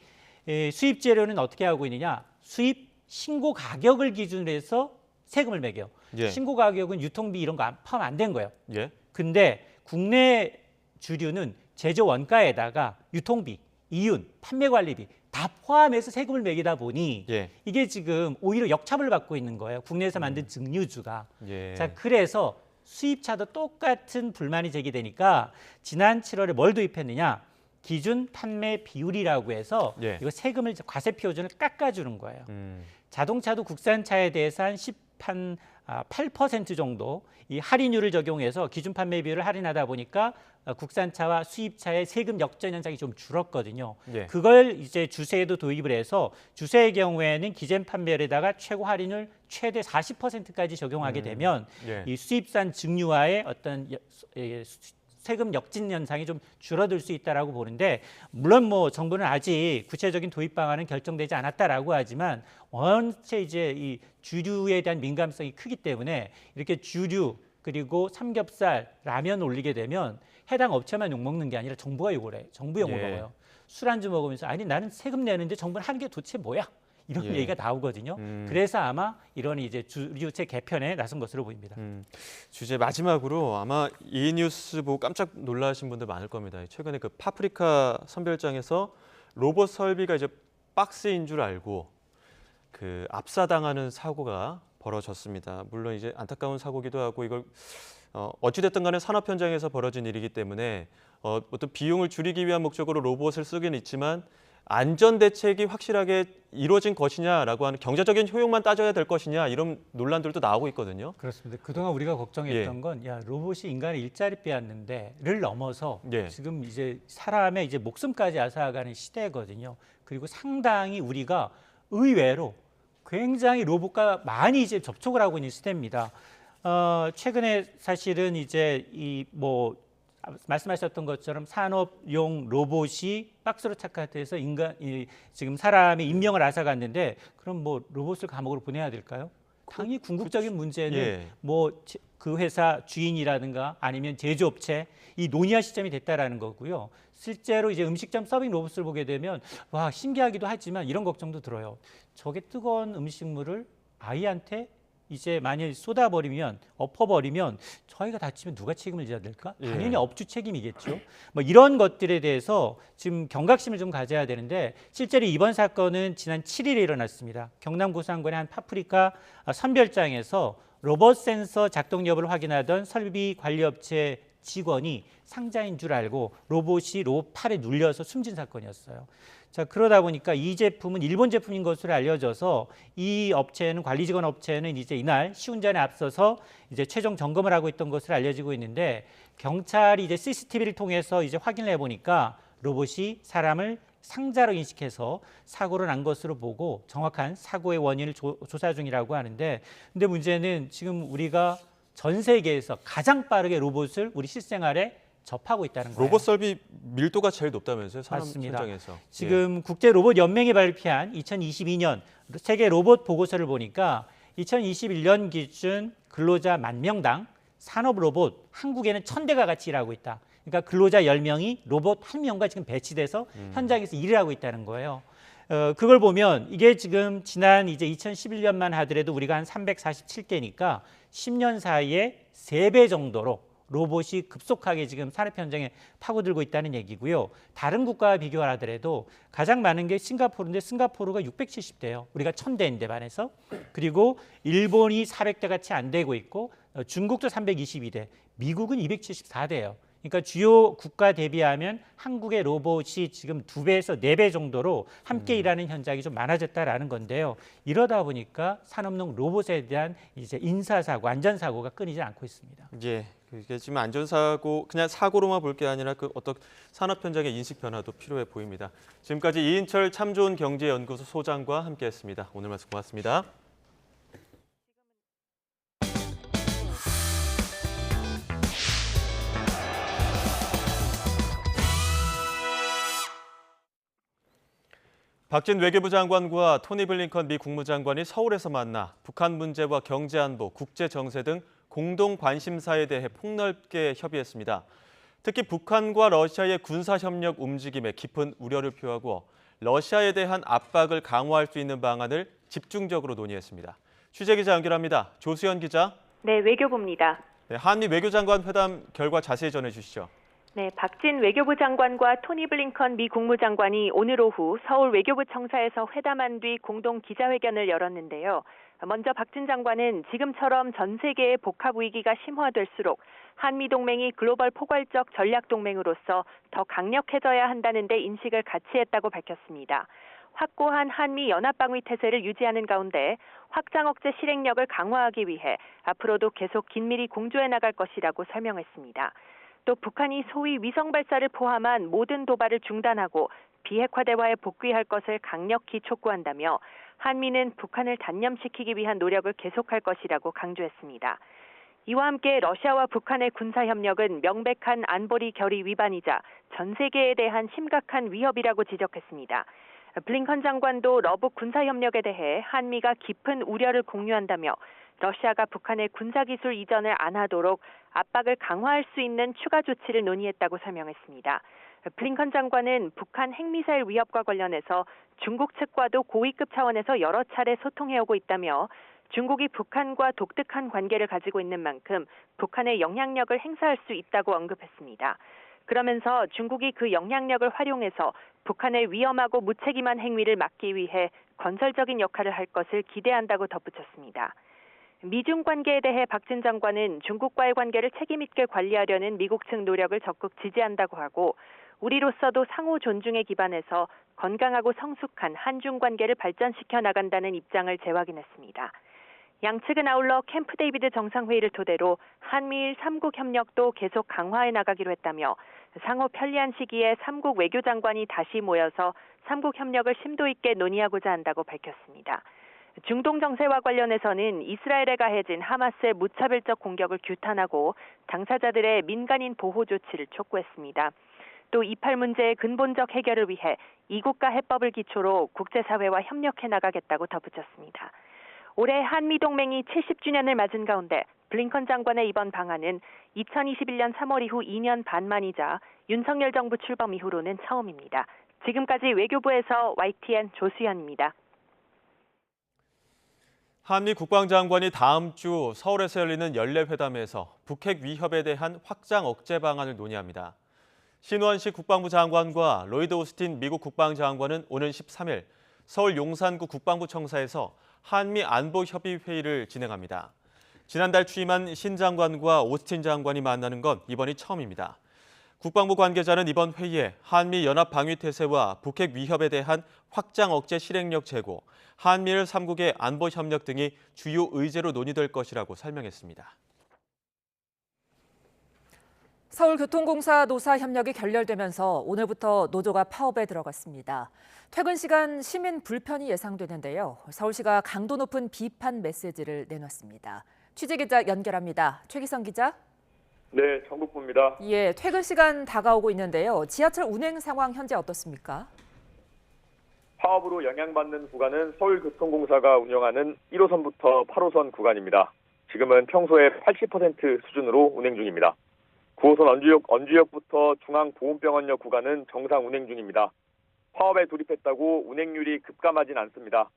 K: 수입 재료는 어떻게 하고 있느냐? 수입 신고 가격을 기준으로 해서 세금을 매겨.
A: 예.
K: 신고 가격은 유통비 이런 거 포함 안 된 거예요.
A: 예.
K: 근데 국내 주류는 제조 원가에다가 유통비, 이윤, 판매 관리비 다 포함해서 세금을 매기다 보니
A: 예.
K: 이게 지금 오히려 역차별 받고 있는 거예요. 국내에서 만든 증류주가.
A: 예.
K: 자, 그래서 수입차도 똑같은 불만이 제기되니까 지난 7월에 뭘 도입했느냐? 기준 판매 비율이라고 해서
A: 예.
K: 이거 세금을 과세 표준을 깎아주는 거예요. 자동차도 국산차에 대해서 한 8% 정도 이 할인율을 적용해서 기준 판매 비율을 할인하다 보니까 국산차와 수입차의 세금 역전 현상이 좀 줄었거든요.
A: 예.
K: 그걸 이제 주세에도 도입을 해서 주세의 경우에는 기존 판매율에다가 최고 할인율 최대 40%까지 적용하게 되면
A: 예.
K: 이 수입산 증류와의 어떤 세금 역진 현상이 좀 줄어들 수 있다라고 보는데 물론 뭐 정부는 아직 구체적인 도입 방안은 결정되지 않았다라고 하지만 원체 이제 이 주류에 대한 민감성이 크기 때문에 이렇게 주류 그리고 삼겹살, 라면 올리게 되면 해당 업체만 욕먹는 게 아니라 정부가 욕을 해요. 정부 욕을
A: 예.
K: 먹어요. 술안주 먹으면서 아니 나는 세금 내는데 정부는 하는 게 도대체 뭐야? 이런
A: 예.
K: 얘기가 나오거든요. 그래서 아마 이런 이제 주류세 개편에 나선 것으로 보입니다.
A: 주제 마지막으로 아마 이 뉴스 보고 깜짝 놀라신 분들 많을 겁니다. 최근에 그 파프리카 선별장에서 로봇 설비가 이제 박스인 줄 알고 그 압사당하는 사고가 벌어졌습니다. 물론 이제 안타까운 사고기도 하고 이걸 어찌됐든 간에 산업 현장에서 벌어진 일이기 때문에 어떤 비용을 줄이기 위한 목적으로 로봇을 쓰긴 있지만 안전 대책이 확실하게 이루어진 것이냐라고 하는 경제적인 효용만 따져야 될 것이냐 이런 논란들도 나오고 있거든요.
K: 그렇습니다. 그동안 우리가 걱정했던 건 야, 로봇이 인간의 일자리 빼앗는데를 넘어서
A: 예.
K: 지금 이제 사람의 이제 목숨까지 앗아가는 시대거든요. 그리고 상당히 우리가 의외로 굉장히 로봇과 많이 이제 접촉을 하고 있는 시대입니다. 최근에 사실은 이제 이 뭐 말씀하셨던 것처럼 산업용 로봇이 박스로 착각해서 지금 사람의 인명을 앗아갔는데 그럼 뭐 로봇을 감옥으로 보내야 될까요? 당연히 궁극적인 문제는
A: 예.
K: 뭐 그 회사 주인이라든가 아니면 제조업체 이 논의할 시점이 됐다라는 거고요. 실제로 이제 음식점 서빙 로봇을 보게 되면 와 신기하기도 하지만 이런 걱정도 들어요. 저게 뜨거운 음식물을 아이한테 이제 만일 쏟아버리면 엎어버리면 저희가 다치면 누가 책임을 져야 될까? 당연히
A: 예.
K: 업주 책임이겠죠. 뭐 이런 것들에 대해서 지금 경각심을 좀 가져야 되는데 실제로 이번 사건은 지난 7일에 일어났습니다. 경남 고산군의 한 파프리카 선별장에서 로봇 센서 작동 여부를 확인하던 설비 관리업체 직원이 상자인 줄 알고 로봇이 로봇 팔에 눌려서 숨진 사건이었어요. 자, 그러다 보니까 이 제품은 일본 제품인 것으로 알려져서 이 업체는 관리 직원 업체는 이제 이날 시운전에 앞서서 이제 최종 점검을 하고 있던 것으로 알려지고 있는데 경찰이 이제 CCTV를 통해서 이제 확인을 해 보니까 로봇이 사람을 상자로 인식해서 사고를 난 것으로 보고 정확한 사고의 원인을 조사 중이라고 하는데 근데 문제는 지금 우리가 전 세계에서 가장 빠르게 로봇을 우리 실생활에 접하고 있다는 거예요.
A: 로봇 설비 밀도가 제일 높다면서요? 산업
K: 맞습니다.
A: 현장에서.
K: 지금 국제 로봇 연맹이 발표한 2022년 세계 로봇 보고서를 보니까 2021년 기준 근로자 10,000명당 산업 로봇 한국에는 1,000대가 같이 일하고 있다. 그러니까 근로자 10명이 로봇 1명과 지금 배치돼서 현장에서 일을 하고 있다는 거예요. 그걸 보면 이게 지금 지난 이제 2011년만 하더라도 우리가 한 347개니까 10년 사이에 3배 정도로 로봇이 급속하게 지금 산업 현장에 파고들고 있다는 얘기고요. 다른 국가와 비교를 하더라도 가장 많은 게 싱가포르인데 싱가포르가 670대예요. 우리가 1,000대인데 반해서. 그리고 일본이 400대 같이 안 되고 있고 중국도 322대, 미국은 274대예요. 그러니까 주요 국가 대비하면 한국의 로봇이 지금 2배에서 4배 정도로 함께 일하는 현장이 좀 많아졌다라는 건데요. 이러다 보니까 산업용 로봇에 대한 이제 인사사고, 안전사고가 끊이지 않고 있습니다.
A: 예. 이게 지금 안전사고 그냥 사고로만 볼 게 아니라 그 어떤 산업 현장의 인식 변화도 필요해 보입니다. 지금까지 이인철 참 좋은 경제연구소 소장과 함께했습니다. 오늘 말씀 고맙습니다. 박진 외교부 장관과 토니 블링컨 미 국무장관이 서울에서 만나 북한 문제와 경제 안보, 국제 정세 등 공동 관심사에 대해 폭넓게 협의했습니다. 특히 북한과 러시아의 군사 협력 움직임에 깊은 우려를 표하고 러시아에 대한 압박을 강화할 수 있는 방안을 집중적으로 논의했습니다. 취재 기자 연결합니다. 조수연 기자.
L: 네, 외교부입니다.
A: 네, 한미 외교장관 회담 결과 자세히 전해주시죠.
L: 네, 박진 외교부 장관과 토니 블링컨 미 국무장관이 오늘 오후 서울 외교부 청사에서 회담한 뒤 공동 기자회견을 열었는데요. 먼저 박진 장관은 지금처럼 전 세계의 복합 위기가 심화될수록 한미 동맹이 글로벌 포괄적 전략 동맹으로서 더 강력해져야 한다는 데 인식을 같이 했다고 밝혔습니다. 확고한 한미 연합 방위 태세를 유지하는 가운데 확장 억제 실행력을 강화하기 위해 앞으로도 계속 긴밀히 공조해 나갈 것이라고 설명했습니다. 또 북한이 소위 위성 발사를 포함한 모든 도발을 중단하고 비핵화 대화에 복귀할 것을 강력히 촉구한다며 한미는 북한을 단념시키기 위한 노력을 계속할 것이라고 강조했습니다. 이와 함께 러시아와 북한의 군사협력은 명백한 안보리 결의 위반이자 전 세계에 대한 심각한 위협이라고 지적했습니다. 블링컨 장관도 러북 군사협력에 대해 한미가 깊은 우려를 공유한다며 러시아가 북한의 군사기술 이전을 안 하도록 압박을 강화할 수 있는 추가 조치를 논의했다고 설명했습니다. 블링컨 장관은 북한 핵미사일 위협과 관련해서 중국 측과도 고위급 차원에서 여러 차례 소통해오고 있다며 중국이 북한과 독특한 관계를 가지고 있는 만큼 북한의 영향력을 행사할 수 있다고 언급했습니다. 그러면서 중국이 그 영향력을 활용해서 북한의 위험하고 무책임한 행위를 막기 위해 건설적인 역할을 할 것을 기대한다고 덧붙였습니다. 미중 관계에 대해 박진 장관은 중국과의 관계를 책임 있게 관리하려는 미국 측 노력을 적극 지지한다고 하고 우리로서도 상호 존중에 기반해서 건강하고 성숙한 한중 관계를 발전시켜 나간다는 입장을 재확인했습니다. 양측은 아울러 캠프 데이비드 정상회의를 토대로 한미일 3국 협력도 계속 강화해 나가기로 했다며 상호 편리한 시기에 3국 외교장관이 다시 모여서 3국 협력을 심도 있게 논의하고자 한다고 밝혔습니다. 중동 정세와 관련해서는 이스라엘에 가해진 하마스의 무차별적 공격을 규탄하고 당사자들의 민간인 보호 조치를 촉구했습니다. 또 이팔 문제의 근본적 해결을 위해 이국가 해법을 기초로 국제사회와 협력해 나가겠다고 덧붙였습니다. 올해 한미동맹이 70주년을 맞은 가운데 블링컨 장관의 이번 방한은 2021년 3월 이후 2년 반 만이자 윤석열 정부 출범 이후로는 처음입니다. 지금까지 외교부에서 YTN 조수연입니다.
A: 한미 국방장관이 다음 주 서울에서 열리는 연례회담에서 북핵 위협에 대한 확장 억제 방안을 논의합니다. 신원식 국방부 장관과 로이드 오스틴 미국 국방장관은 오는 13일 서울 용산구 국방부 청사에서 한미 안보협의회의를 진행합니다. 지난달 취임한 신 장관과 오스틴 장관이 만나는 건 이번이 처음입니다. 국방부 관계자는 이번 회의에 한미 연합 방위 태세와 북핵 위협에 대한 확장 억제 실행력 제고, 한미일 3국의 안보 협력 등이 주요 의제로 논의될 것이라고 설명했습니다.
B: 서울교통공사 노사 협력이 결렬되면서 오늘부터 노조가 파업에 들어갔습니다. 퇴근 시간 시민 불편이 예상되는데요. 서울시가 강도 높은 비판 메시지를 내놨습니다. 취재기자 연결합니다. 최기성 기자.
M: 네, 정국부입니다.
B: 예, 퇴근 시간 다가오고 있는데요. 지하철 운행 상황 현재 어떻습니까?
M: 파업으로 영향받는 구간은 서울교통공사가 운영하는 1호선부터 8호선 구간입니다. 지금은 평소의 80% 수준으로 운행 중입니다. 9호선 언주역부터 중앙보훈병원역 구간은 정상 운행 중입니다. 파업에 돌입했다고 운행률이 급감하진 않습니다.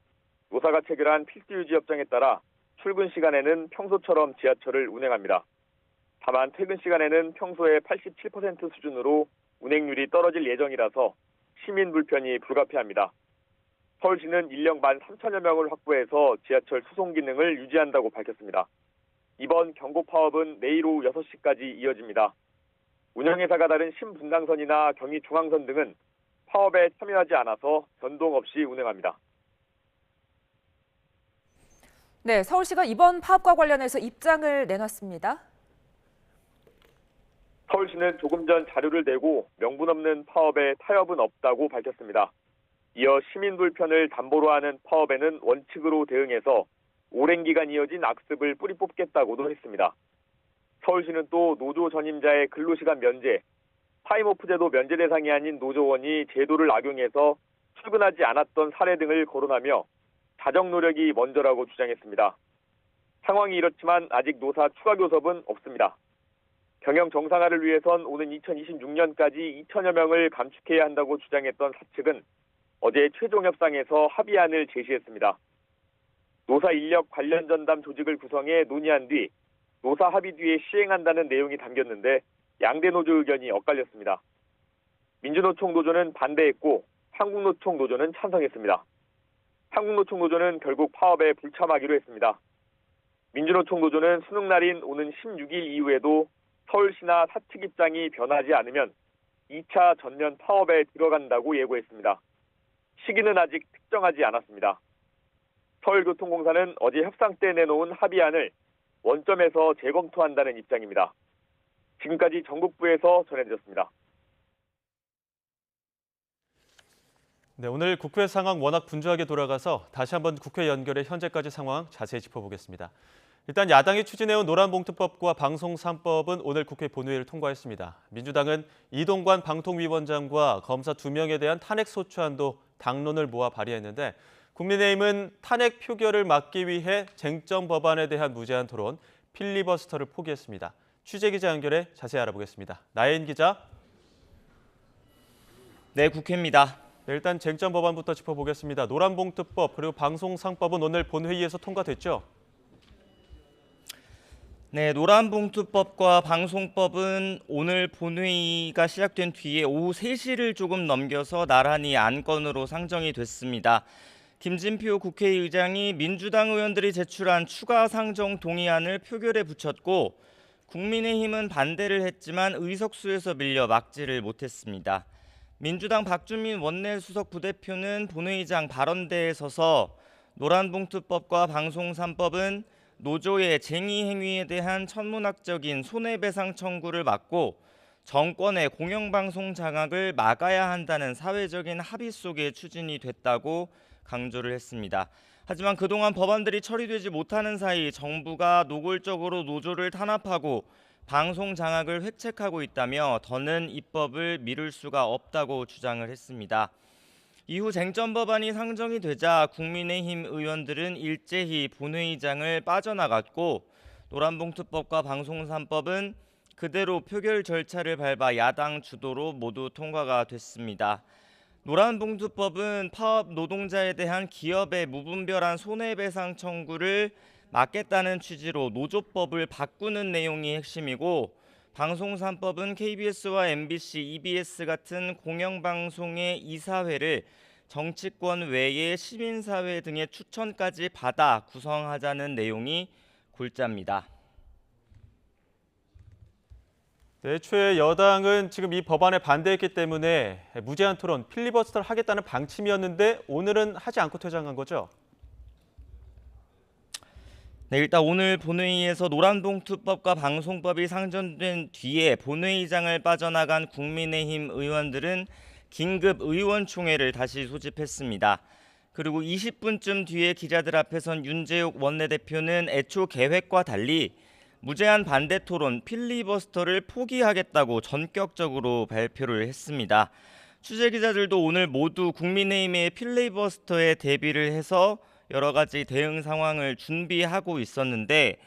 M: 노사가 체결한 필수 유지 협정에 따라 출근 시간에는 평소처럼 지하철을 운행합니다. 다만 퇴근 시간에는 평소의 87% 수준으로 운행률이 떨어질 예정이라서 시민 불편이 불가피합니다. 서울시는 인력 13,000여 명을 확보해서 지하철 수송 기능을 유지한다고 밝혔습니다. 이번 경고 파업은 내일 오후 6시까지 이어집니다. 운영회사가 다른 신분당선이나 경의중앙선 등은 파업에 참여하지 않아서 변동 없이 운행합니다.
B: 네, 서울시가 이번 파업과 관련해서 입장을 내놨습니다.
M: 서울시는 조금 전 자료를 내고 명분 없는 파업에 타협은 없다고 밝혔습니다. 이어 시민 불편을 담보로 하는 파업에는 원칙으로 대응해서 오랜 기간 이어진 악습을 뿌리 뽑겠다고도 했습니다. 서울시는 또 노조 전임자의 근로시간 면제, 타임오프 제도 면제 대상이 아닌 노조원이 제도를 악용해서 출근하지 않았던 사례 등을 거론하며 자정 노력이 먼저라고 주장했습니다. 상황이 이렇지만 아직 노사 추가 교섭은 없습니다. 경영 정상화를 위해선 오는 2026년까지 2천여 명을 감축해야 한다고 주장했던 사측은 어제 최종 협상에서 합의안을 제시했습니다. 노사 인력 관련 전담 조직을 구성해 논의한 뒤 노사 합의 뒤에 시행한다는 내용이 담겼는데 양대 노조 의견이 엇갈렸습니다. 민주노총 노조는 반대했고 한국노총 노조는 찬성했습니다. 한국노총 노조는 결국 파업에 불참하기로 했습니다. 민주노총 노조는 수능 날인 오는 16일 이후에도 서울시나 사측 입장이 변하지 않으면 2차 전면 파업에 들어간다고 예고했습니다. 시기는 아직 특정하지 않았습니다. 서울교통공사는 어제 협상 때 내놓은 합의안을 원점에서 재검토한다는 입장입니다. 지금까지 전국부에서 전해드렸습니다.
A: 네, 오늘 국회 상황 워낙 분주하게 돌아가서 다시 한번 국회 연결해 현재까지 상황 자세히 짚어보겠습니다. 일단 야당이 추진해온 노란봉투법과 방송 3법은 오늘 국회 본회의를 통과했습니다. 민주당은 이동관 방통위원장과 검사 2명에 대한 탄핵 소추안도 당론을 모아 발의했는데 국민의힘은 탄핵 표결을 막기 위해 쟁점 법안에 대한 무제한 토론, 필리버스터를 포기했습니다. 취재기자 연결해 자세히 알아보겠습니다. 나혜인 기자.
C: 네, 국회입니다.
A: 네, 일단 쟁점 법안부터 짚어보겠습니다. 노란봉투법 그리고 방송 3법은 오늘 본회의에서 통과됐죠?
C: 네, 노란봉투법과 방송법은 오늘 본회의가 시작된 뒤에 오후 3시를 조금 넘겨서 나란히 안건으로 상정이 됐습니다. 김진표 국회의장이 민주당 의원들이 제출한 추가 상정 동의안을 표결에 붙였고 국민의힘은 반대를 했지만 의석수에서 밀려 막지를 못했습니다. 민주당 박주민 원내수석 부대표는 본회의장 발언대에 서서 노란봉투법과 방송 3법은 노조의 쟁의 행위에 대한 천문학적인 손해배상 청구를 막고 정권의 공영방송 장악을 막아야 한다는 사회적인 합의 속에 추진이 됐다고 강조를 했습니다. 하지만 그동안 법안들이 처리되지 못하는 사이 정부가 노골적으로 노조를 탄압하고 방송 장악을 획책하고 있다며 더는 입법을 미룰 수가 없다고 주장을 했습니다. 이후 쟁점 법안이 상정이 되자 국민의힘 의원들은 일제히 본회의장을 빠져나갔고 노란봉투법과 방송 3법은 그대로 표결 절차를 밟아 야당 주도로 모두 통과가 됐습니다. 노란봉투법은 파업 노동자에 대한 기업의 무분별한 손해배상 청구를 막겠다는 취지로 노조법을 바꾸는 내용이 핵심이고, 방송 3법은 KBS와 MBC, EBS 같은 공영방송의 이사회를 정치권 외의 시민사회 등의 추천까지 받아 구성하자는 내용이 골자입니다.
A: 애초에 여당은 지금 이 법안에 반대했기 때문에 무제한 토론, 필리버스터를 하겠다는 방침이었는데 오늘은 하지 않고 퇴장한 거죠?
C: 네, 일단 오늘 본회의에서 노란봉투법과 방송법이 상정된 뒤에 본회의장을 빠져나간 국민의힘 의원들은 긴급 의원총회를 다시 소집했습니다. 그리고 20분쯤 뒤에 기자들 앞에선 윤재욱 원내대표는 애초 계획과 달리 무제한 반대 토론 필리버스터를 포기하겠다고 전격적으로 발표를 했습니다. 취재 기자들도 오늘 모두 국민의힘의 필리버스터에 대비를 해서 여러 가지 대응 상황을 준비하고 있었는데,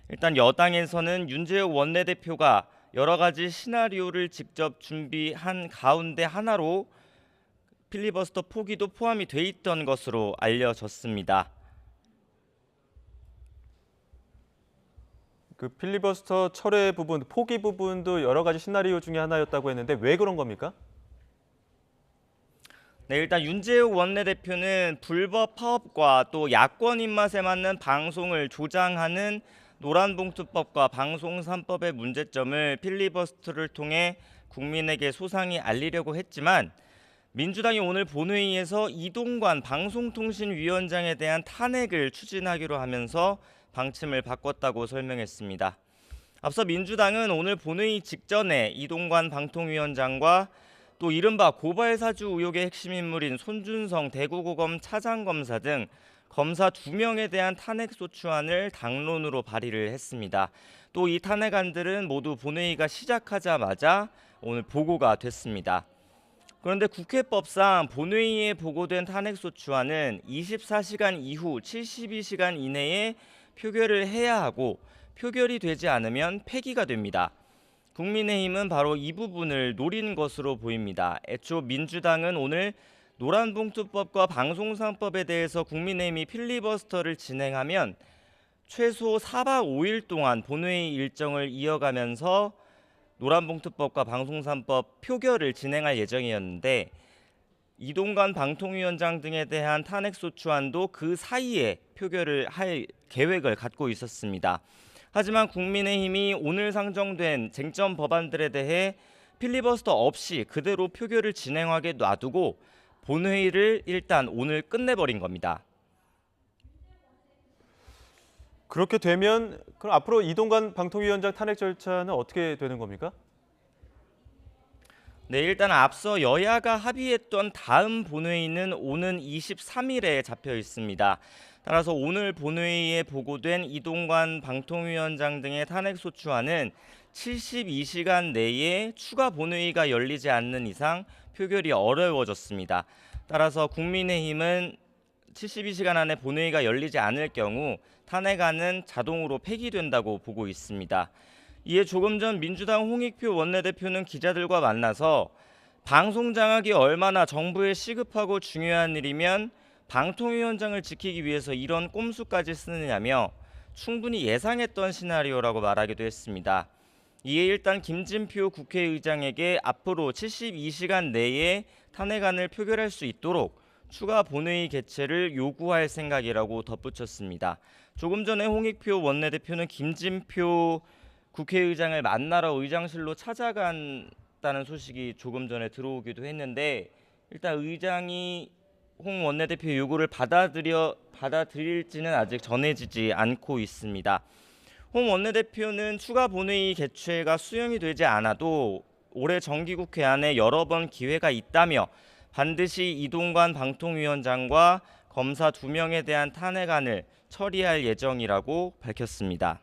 C: 일단 여당에서는 윤재욱 원내대표가 여러 가지 시나리오를 직접 준비한 가운데 하나로 필리버스터 포기도 포함이 돼 있던 것으로 알려졌습니다.
A: 그 필리버스터 철회 부분, 포기 부분도 여러 가지 시나리오 중에 하나였다고 했는데 왜 그런 겁니까?
C: 네, 일단 윤재욱 원내대표는 불법 파업과 또 야권 입맛에 맞는 방송을 조장하는 노란봉투법과 방송 3법의 문제점을 필리버스터를 통해 국민에게 소상히 알리려고 했지만, 민주당이 오늘 본회의에서 이동관 방송통신위원장에 대한 탄핵을 추진하기로 하면서 방침을 바꿨다고 설명했습니다. 앞서 민주당은 오늘 본회의 직전에 이동관 방통위원장과 또 이른바 고발사주 의혹의 핵심 인물인 손준성 대구고검 차장검사 등 검사 2명에 대한 탄핵소추안을 당론으로 발의를 했습니다. 또 이 탄핵안들은 모두 본회의가 시작하자마자 오늘 보고가 됐습니다. 그런데 국회법상 본회의에 보고된 탄핵소추안은 24시간 이후 72시간 이내에 표결을 해야 하고, 표결이 되지 않으면 폐기가 됩니다. 국민의힘은 바로 이 부분을 노린 것으로 보입니다. 애초 민주당은 오늘 노란봉투법과 방송 3법에 대해서 국민의힘이 필리버스터를 진행하면 최소 4박 5일 동안 본회의 일정을 이어가면서 노란봉투법과 방송 3법 표결을 진행할 예정이었는데, 이동관 방통위원장 등에 대한 탄핵소추안도 그 사이에 표결을 할 계획을 갖고 있었습니다. 하지만 국민의힘이 오늘 상정된 쟁점 법안들에 대해 필리버스터 없이 그대로 표결을 진행하게 놔두고 본회의를 일단 오늘 끝내버린 겁니다.
A: 그렇게 되면 그럼 앞으로 이동관 방통위원장 탄핵 절차는 어떻게 되는 겁니까?
C: 네, 일단 앞서 여야가 합의했던 다음 본회의는 오는 23일에 잡혀 있습니다. 따라서 오늘 본회의에 보고된 이동관 방통위원장 등의 탄핵소추안은 72시간 내에 추가 본회의가 열리지 않는 이상 표결이 어려워졌습니다. 따라서 국민의힘은 72시간 안에 본회의가 열리지 않을 경우 탄핵안은 자동으로 폐기된다고 보고 있습니다. 이에 조금 전 민주당 홍익표 원내대표는 기자들과 만나서 방송 장악이 얼마나 정부에 시급하고 중요한 일이면 방통위원장을 지키기 위해서 이런 꼼수까지 쓰느냐며 충분히 예상했던 시나리오라고 말하기도 했습니다. 이에 일단 김진표 국회의장에게 앞으로 72시간 내에 탄핵안을 표결할 수 있도록 추가 본회의 개최를 요구할 생각이라고 덧붙였습니다. 조금 전에 홍익표 원내대표는 김진표 국회의장을 만나러 의장실로 찾아간다는 소식이 조금 전에 들어오기도 했는데, 일단 의장이 홍 원내대표 요구를 받아들일지는 아직 전해지지 않고 있습니다. 홍 원내대표는 추가 본회의 개최가 수용이 되지 않아도 올해 정기국회 안에 여러 번 기회가 있다며 반드시 이동관 방통위원장과 검사 2명에 대한 탄핵안을 처리할 예정이라고 밝혔습니다.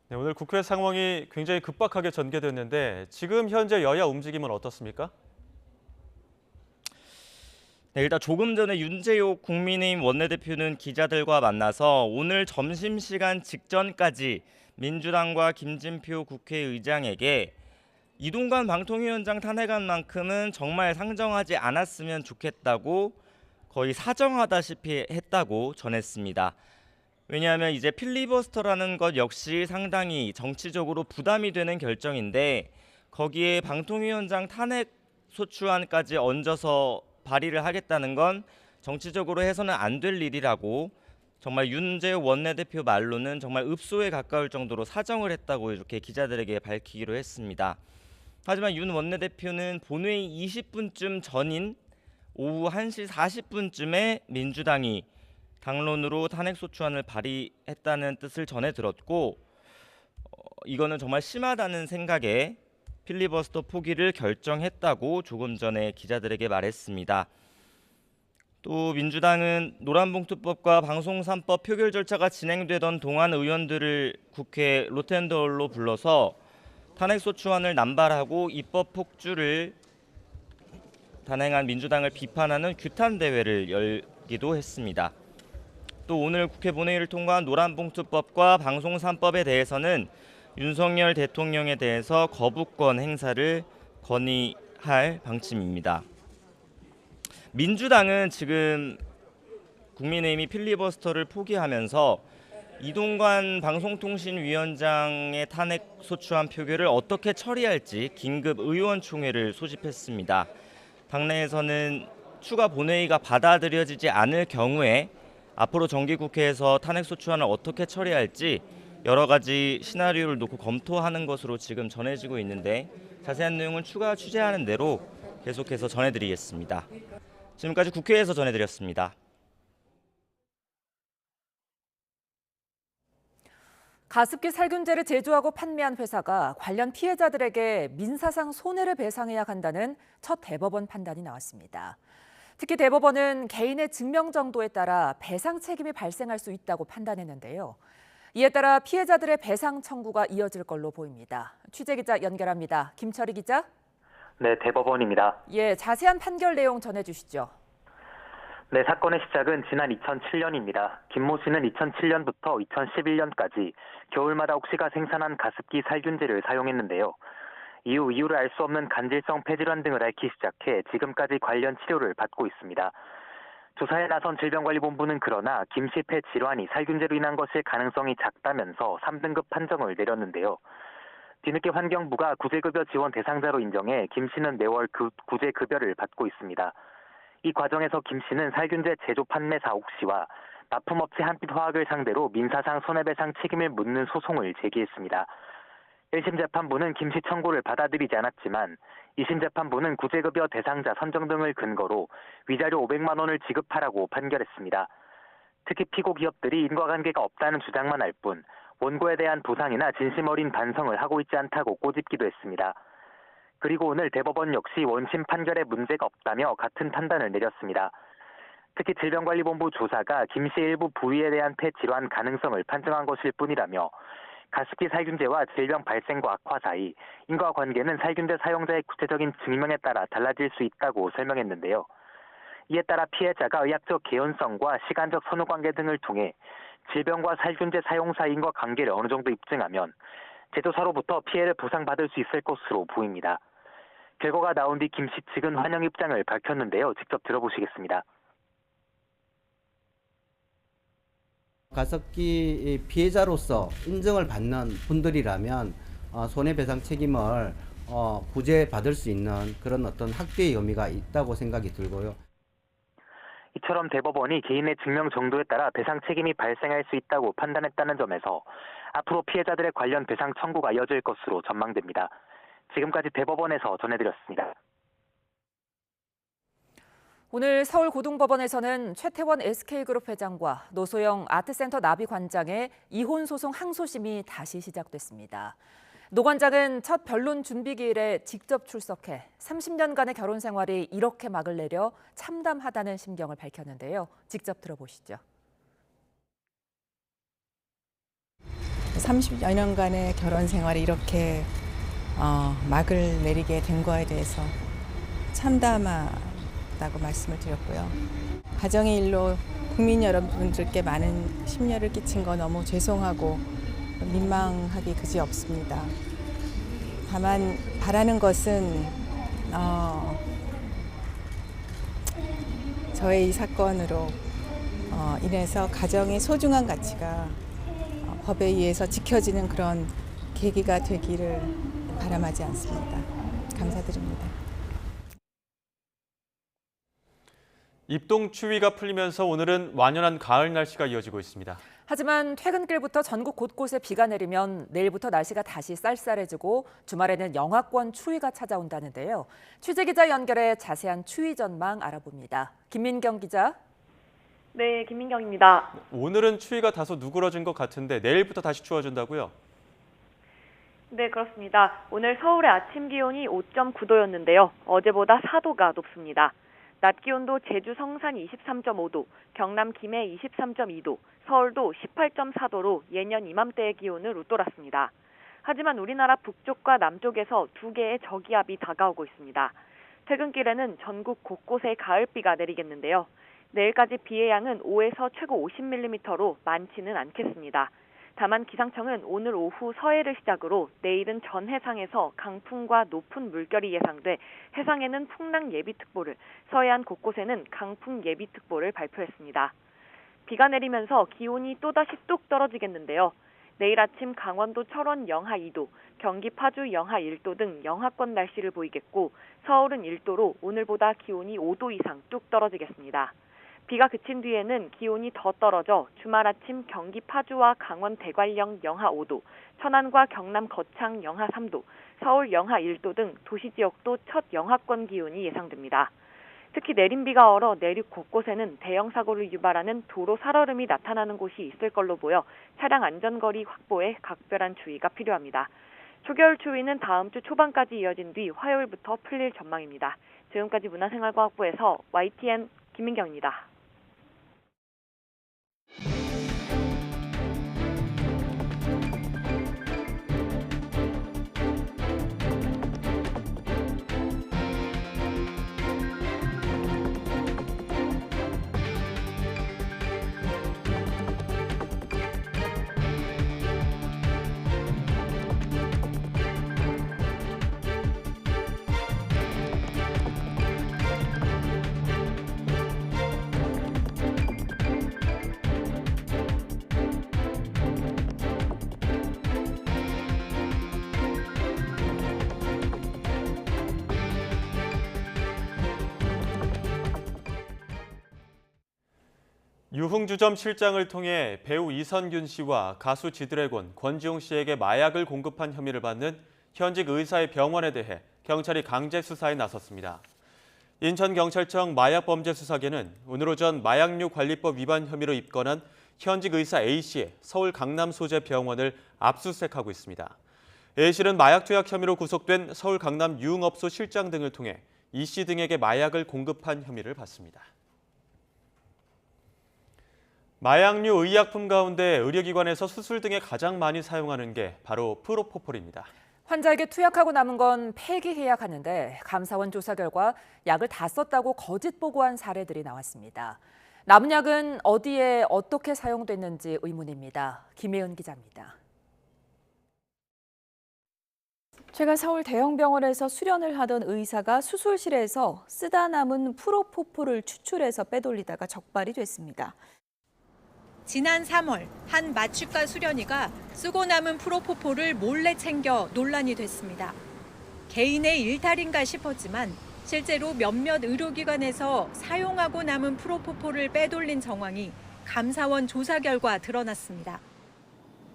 A: 네, 오늘 국회 상황이 굉장히 급박하게 전개됐는데 지금 현재 여야 움직임은 어떻습니까?
C: 네, 일단 조금 전에 윤재옥 국민의힘 원내대표는 기자들과 만나서 오늘 점심시간 직전까지 민주당과 김진표 국회의장에게 이동관 방통위원장 탄핵안만큼은 정말 상정하지 않았으면 좋겠다고 거의 사정하다시피 했다고 전했습니다. 왜냐하면 이제 필리버스터라는 것 역시 상당히 정치적으로 부담이 되는 결정인데 거기에 방통위원장 탄핵 소추안까지 얹어서 발의를 하겠다는 건 정치적으로 해서는 안 될 일이라고 정말 윤재욱 원내대표 말로는 정말 읍소에 가까울 정도로 사정을 했다고 이렇게 기자들에게 밝히기로 했습니다. 하지만 윤 원내대표는 본회의 20분쯤 전인 오후 1시 40분쯤에 민주당이 당론으로 탄핵소추안을 발의했다는 뜻을 전해 들었고 이거는 정말 심하다는 생각에 필리버스터 포기를 결정했다고 조금 전에 기자들에게 말했습니다. 또 민주당은 노란봉투법과 방송 3법 표결 절차가 진행되던 동안 의원들을 국회 로텐더홀로 불러서 탄핵소추안을 남발하고 입법 폭주를 단행한 민주당을 비판하는 규탄 대회를 열기도 했습니다. 또 오늘 국회 본회의를 통과한 노란봉투법과 방송 3법에 대해서는 윤석열 대통령에 대해서 거부권 행사를 건의할 방침입니다. 민주당은 지금 국민의힘이 필리버스터를 포기하면서 이동관 방송통신위원장의 탄핵 소추안 표결을 어떻게 처리할지 긴급 의원총회를 소집했습니다. 당내에서는 추가 본회의가 받아들여지지 않을 경우에 앞으로 정기국회에서 탄핵 소추안을 어떻게 처리할지 여러 가지 시나리오를 놓고 검토하는 것으로 지금 전해지고 있는데 자세한 내용은 추가 취재하는 대로 계속해서 전해드리겠습니다. 지금까지 국회에서 전해드렸습니다.
B: 가습기 살균제를 제조하고 판매한 회사가 관련 피해자들에게 민사상 손해를 배상해야 한다는 첫 대법원 판단이 나왔습니다. 특히 대법원은 개인의 증명 정도에 따라 배상 책임이 발생할 수 있다고 판단했는데요. 이에 따라 피해자들의 배상 청구가 이어질 걸로 보입니다. 취재기자 연결합니다. 김철희 기자.
N: 네, 대법원입니다.
B: 예, 자세한 판결 내용 전해주시죠.
N: 네, 사건의 시작은 지난 2007년입니다. 김모 씨는 2007년부터 2011년까지 겨울마다 옥시가 생산한 가습기 살균제를 사용했는데요. 이후 이유를 알 수 없는 간질성 폐질환 등을 앓기 시작해 지금까지 관련 치료를 받고 있습니다. 조사에 나선 질병관리본부는 그러나 김 씨 폐 질환이 살균제로 인한 것일 가능성이 작다면서 3등급 판정을 내렸는데요. 뒤늦게 환경부가 구제급여 지원 대상자로 인정해 김 씨는 매월 구제급여를 받고 있습니다. 이 과정에서 김 씨는 살균제 제조 판매사 옥시와 납품업체 한빛화학을 상대로 민사상 손해배상 책임을 묻는 소송을 제기했습니다. 1심 재판부는 김 씨 청구를 받아들이지 않았지만 2심 재판부는 구제급여 대상자 선정 등을 근거로 위자료 500만 원을 지급하라고 판결했습니다. 특히 피고 기업들이 인과관계가 없다는 주장만 할 뿐 원고에 대한 보상이나 진심 어린 반성을 하고 있지 않다고 꼬집기도 했습니다. 그리고 오늘 대법원 역시 원심 판결에 문제가 없다며 같은 판단을 내렸습니다. 특히 질병관리본부 조사가 김 씨 일부 부위에 대한 폐 질환 가능성을 판정한 것일 뿐이라며 가습기 살균제와 질병 발생과 악화 사이 인과관계는 살균제 사용자의 구체적인 증명에 따라 달라질 수 있다고 설명했는데요. 이에 따라 피해자가 의학적 개연성과 시간적 선후관계 등을 통해 질병과 살균제 사용사 인과관계를 어느 정도 입증하면 제조사로부터 피해를 보상받을 수 있을 것으로 보입니다. 결과가 나온 뒤 김 씨 측은 환영 입장을 밝혔는데요. 직접 들어보시겠습니다.
O: 가습기 피해자로서 인정을 받는 분들이라면 손해배상 책임을 구제받을 수 있는 그런 어떤 학대의 의미가 있다고 생각이 들고요.
N: 이처럼 대법원이 개인의 증명 정도에 따라 배상 책임이 발생할 수 있다고 판단했다는 점에서 앞으로 피해자들의 관련 배상 청구가 이어질 것으로 전망됩니다. 지금까지 대법원에서 전해드렸습니다.
B: 오늘 서울고등법원에서는 최태원 SK그룹 회장과 노소영 아트센터 나비 관장의 이혼 소송 항소심이 다시 시작됐습니다. 노 관장은 첫 변론 준비기일에 직접 출석해 30년간의 결혼 생활이 이렇게 막을 내려 참담하다는 심경을 밝혔는데요. 직접 들어보시죠.
P: 30여 년간의 결혼 생활이 이렇게 막을 내리게 된 거에 대해서 참담하다고 말씀을 드렸고요. 가정의 일로 국민 여러분들께 많은 심려를 끼친 거 너무 죄송하고 민망하기 그지없습니다. 다만 바라는 것은 저의 이 사건으로 인해서 가정의 소중한 가치가 법에 의해서 지켜지는 그런 계기가 되기를 바람하지 않습니다. 감사드립니다.
A: 입동 추위가 풀리면서 오늘은 완연한 가을 날씨가 이어지고 있습니다.
B: 하지만 퇴근길부터 전국 곳곳에 비가 내리면 내일부터 날씨가 다시 쌀쌀해지고 주말에는 영하권 추위가 찾아온다는데요. 취재기자 연결해 자세한 추위 전망 알아봅니다. 김민경 기자.
Q: 네, 김민경입니다.
A: 오늘은 추위가 다소 누그러진 것 같은데 내일부터 다시 추워진다고요?
Q: 네, 그렇습니다. 오늘 서울의 아침 기온이 5.9도였는데요. 어제보다 4도가 높습니다. 낮 기온도 제주 성산 23.5도, 경남 김해 23.2도, 서울도 18.4도로 예년 이맘때의 기온을 웃돌았습니다. 하지만 우리나라 북쪽과 남쪽에서 두 개의 저기압이 다가오고 있습니다. 퇴근길에는 전국 곳곳에 가을비가 내리겠는데요. 내일까지 비의 양은 5에서 최고 50mm로 많지는 않겠습니다. 다만 기상청은 오늘 오후 서해를 시작으로 내일은 전 해상에서 강풍과 높은 물결이 예상돼 해상에는 풍랑 예비특보를, 서해안 곳곳에는 강풍 예비특보를 발표했습니다. 비가 내리면서 기온이 또다시 뚝 떨어지겠는데요. 내일 아침 강원도 철원 영하 2도, 경기 파주 영하 1도 등 영하권 날씨를 보이겠고 서울은 1도로 오늘보다 기온이 5도 이상 뚝 떨어지겠습니다. 비가 그친 뒤에는 기온이 더 떨어져 주말 아침 경기 파주와 강원 대관령 영하 5도, 천안과 경남 거창 영하 3도, 서울 영하 1도 등 도시 지역도 첫 영하권 기온이 예상됩니다. 특히 내린 비가 얼어 내륙 곳곳에는 대형 사고를 유발하는 도로 살얼음이 나타나는 곳이 있을 걸로 보여 차량 안전거리 확보에 각별한 주의가 필요합니다. 초겨울 추위는 다음 주 초반까지 이어진 뒤 화요일부터 풀릴 전망입니다. 지금까지 문화생활과학부에서 YTN 김민경입니다.
A: 유흥주점 실장을 통해 배우 이선균 씨와 가수 지드래곤, 권지용 씨에게 마약을 공급한 혐의를 받는 현직 의사의 병원에 대해 경찰이 강제 수사에 나섰습니다. 인천경찰청 마약범죄수사계는 오늘 오전 마약류 관리법 위반 혐의로 입건한 현직 의사 A씨의 서울 강남 소재 병원을 압수수색하고 있습니다. A씨는 마약 투약 혐의로 구속된 서울 강남 유흥업소 실장 등을 통해 E씨 등에게 마약을 공급한 혐의를 받습니다. 마약류 의약품 가운데 의료기관에서 수술 등에 가장 많이 사용하는 게 바로 프로포폴입니다.
B: 환자에게 투약하고 남은 건 폐기해야 하는데 감사원 조사 결과 약을 다 썼다고 거짓 보고한 사례들이 나왔습니다. 남은 약은 어디에 어떻게 사용됐는지 의문입니다. 김혜은 기자입니다.
R: 최근 서울 대형 병원에서 수련을 하던 의사가 수술실에서 쓰다 남은 프로포폴을 추출해서 빼돌리다가 적발이 됐습니다.
S: 지난 3월 한 마취과 수련의가 쓰고 남은 프로포폴을 몰래 챙겨 논란이 됐습니다. 개인의 일탈인가 싶었지만 실제로 몇몇 의료기관에서 사용하고 남은 프로포폴을 빼돌린 정황이 감사원 조사 결과 드러났습니다.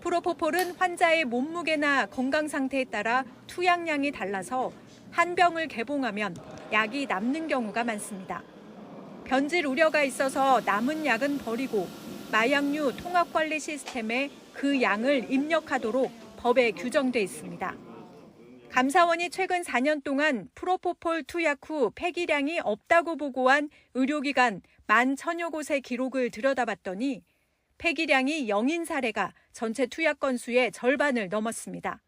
S: 프로포폴은 환자의 몸무게나 건강 상태에 따라 투약량이 달라서 한 병을 개봉하면 약이 남는 경우가 많습니다. 변질 우려가 있어서 남은 약은 버리고 마약류 통합관리 시스템에 그 양을 입력하도록 법에 규정돼 있습니다. 감사원이 최근 4년 동안 프로포폴 투약 후 폐기량이 없다고 보고한 의료기관 11,000여 곳의 기록을 들여다봤더니 폐기량이 0인 사례가 전체 투약 건수의 절반을 넘었습니다.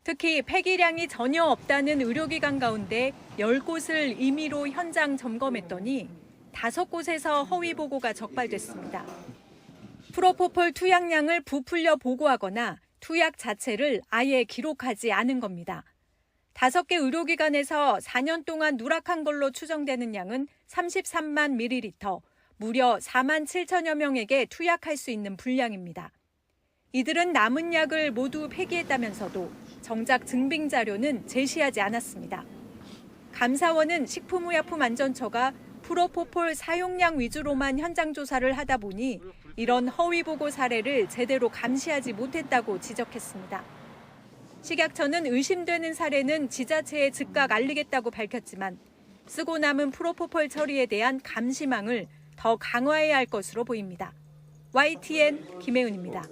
S: 특히 폐기량이 전혀 없다는 의료기관 가운데 10곳을 임의로 현장 점검했더니 5곳에서 허위 보고가 적발됐습니다. 프로포폴 투약량을 부풀려 보고하거나 투약 자체를 아예 기록하지 않은 겁니다. 5개 의료기관에서 4년 동안 누락한 걸로 추정되는 양은 33만 ml, 무려 4만 7천여 명에게 투약할 수 있는 분량입니다. 이들은 남은 약을 모두 폐기했다면서도 정작 증빙 자료는 제시하지 않았습니다. 감사원은 식품의약품안전처가 프로포폴 사용량 위주로만 현장 조사를 하다 보니 이런 허위 보고 사례를 제대로 감시하지 못했다고 지적했습니다. 식약처는 의심되는 사례는 지자체에 즉각 알리겠다고 밝혔지만 쓰고 남은 프로포폴 처리에 대한 감시망을 더 강화해야 할 것으로 보입니다. YTN 김혜은입니다.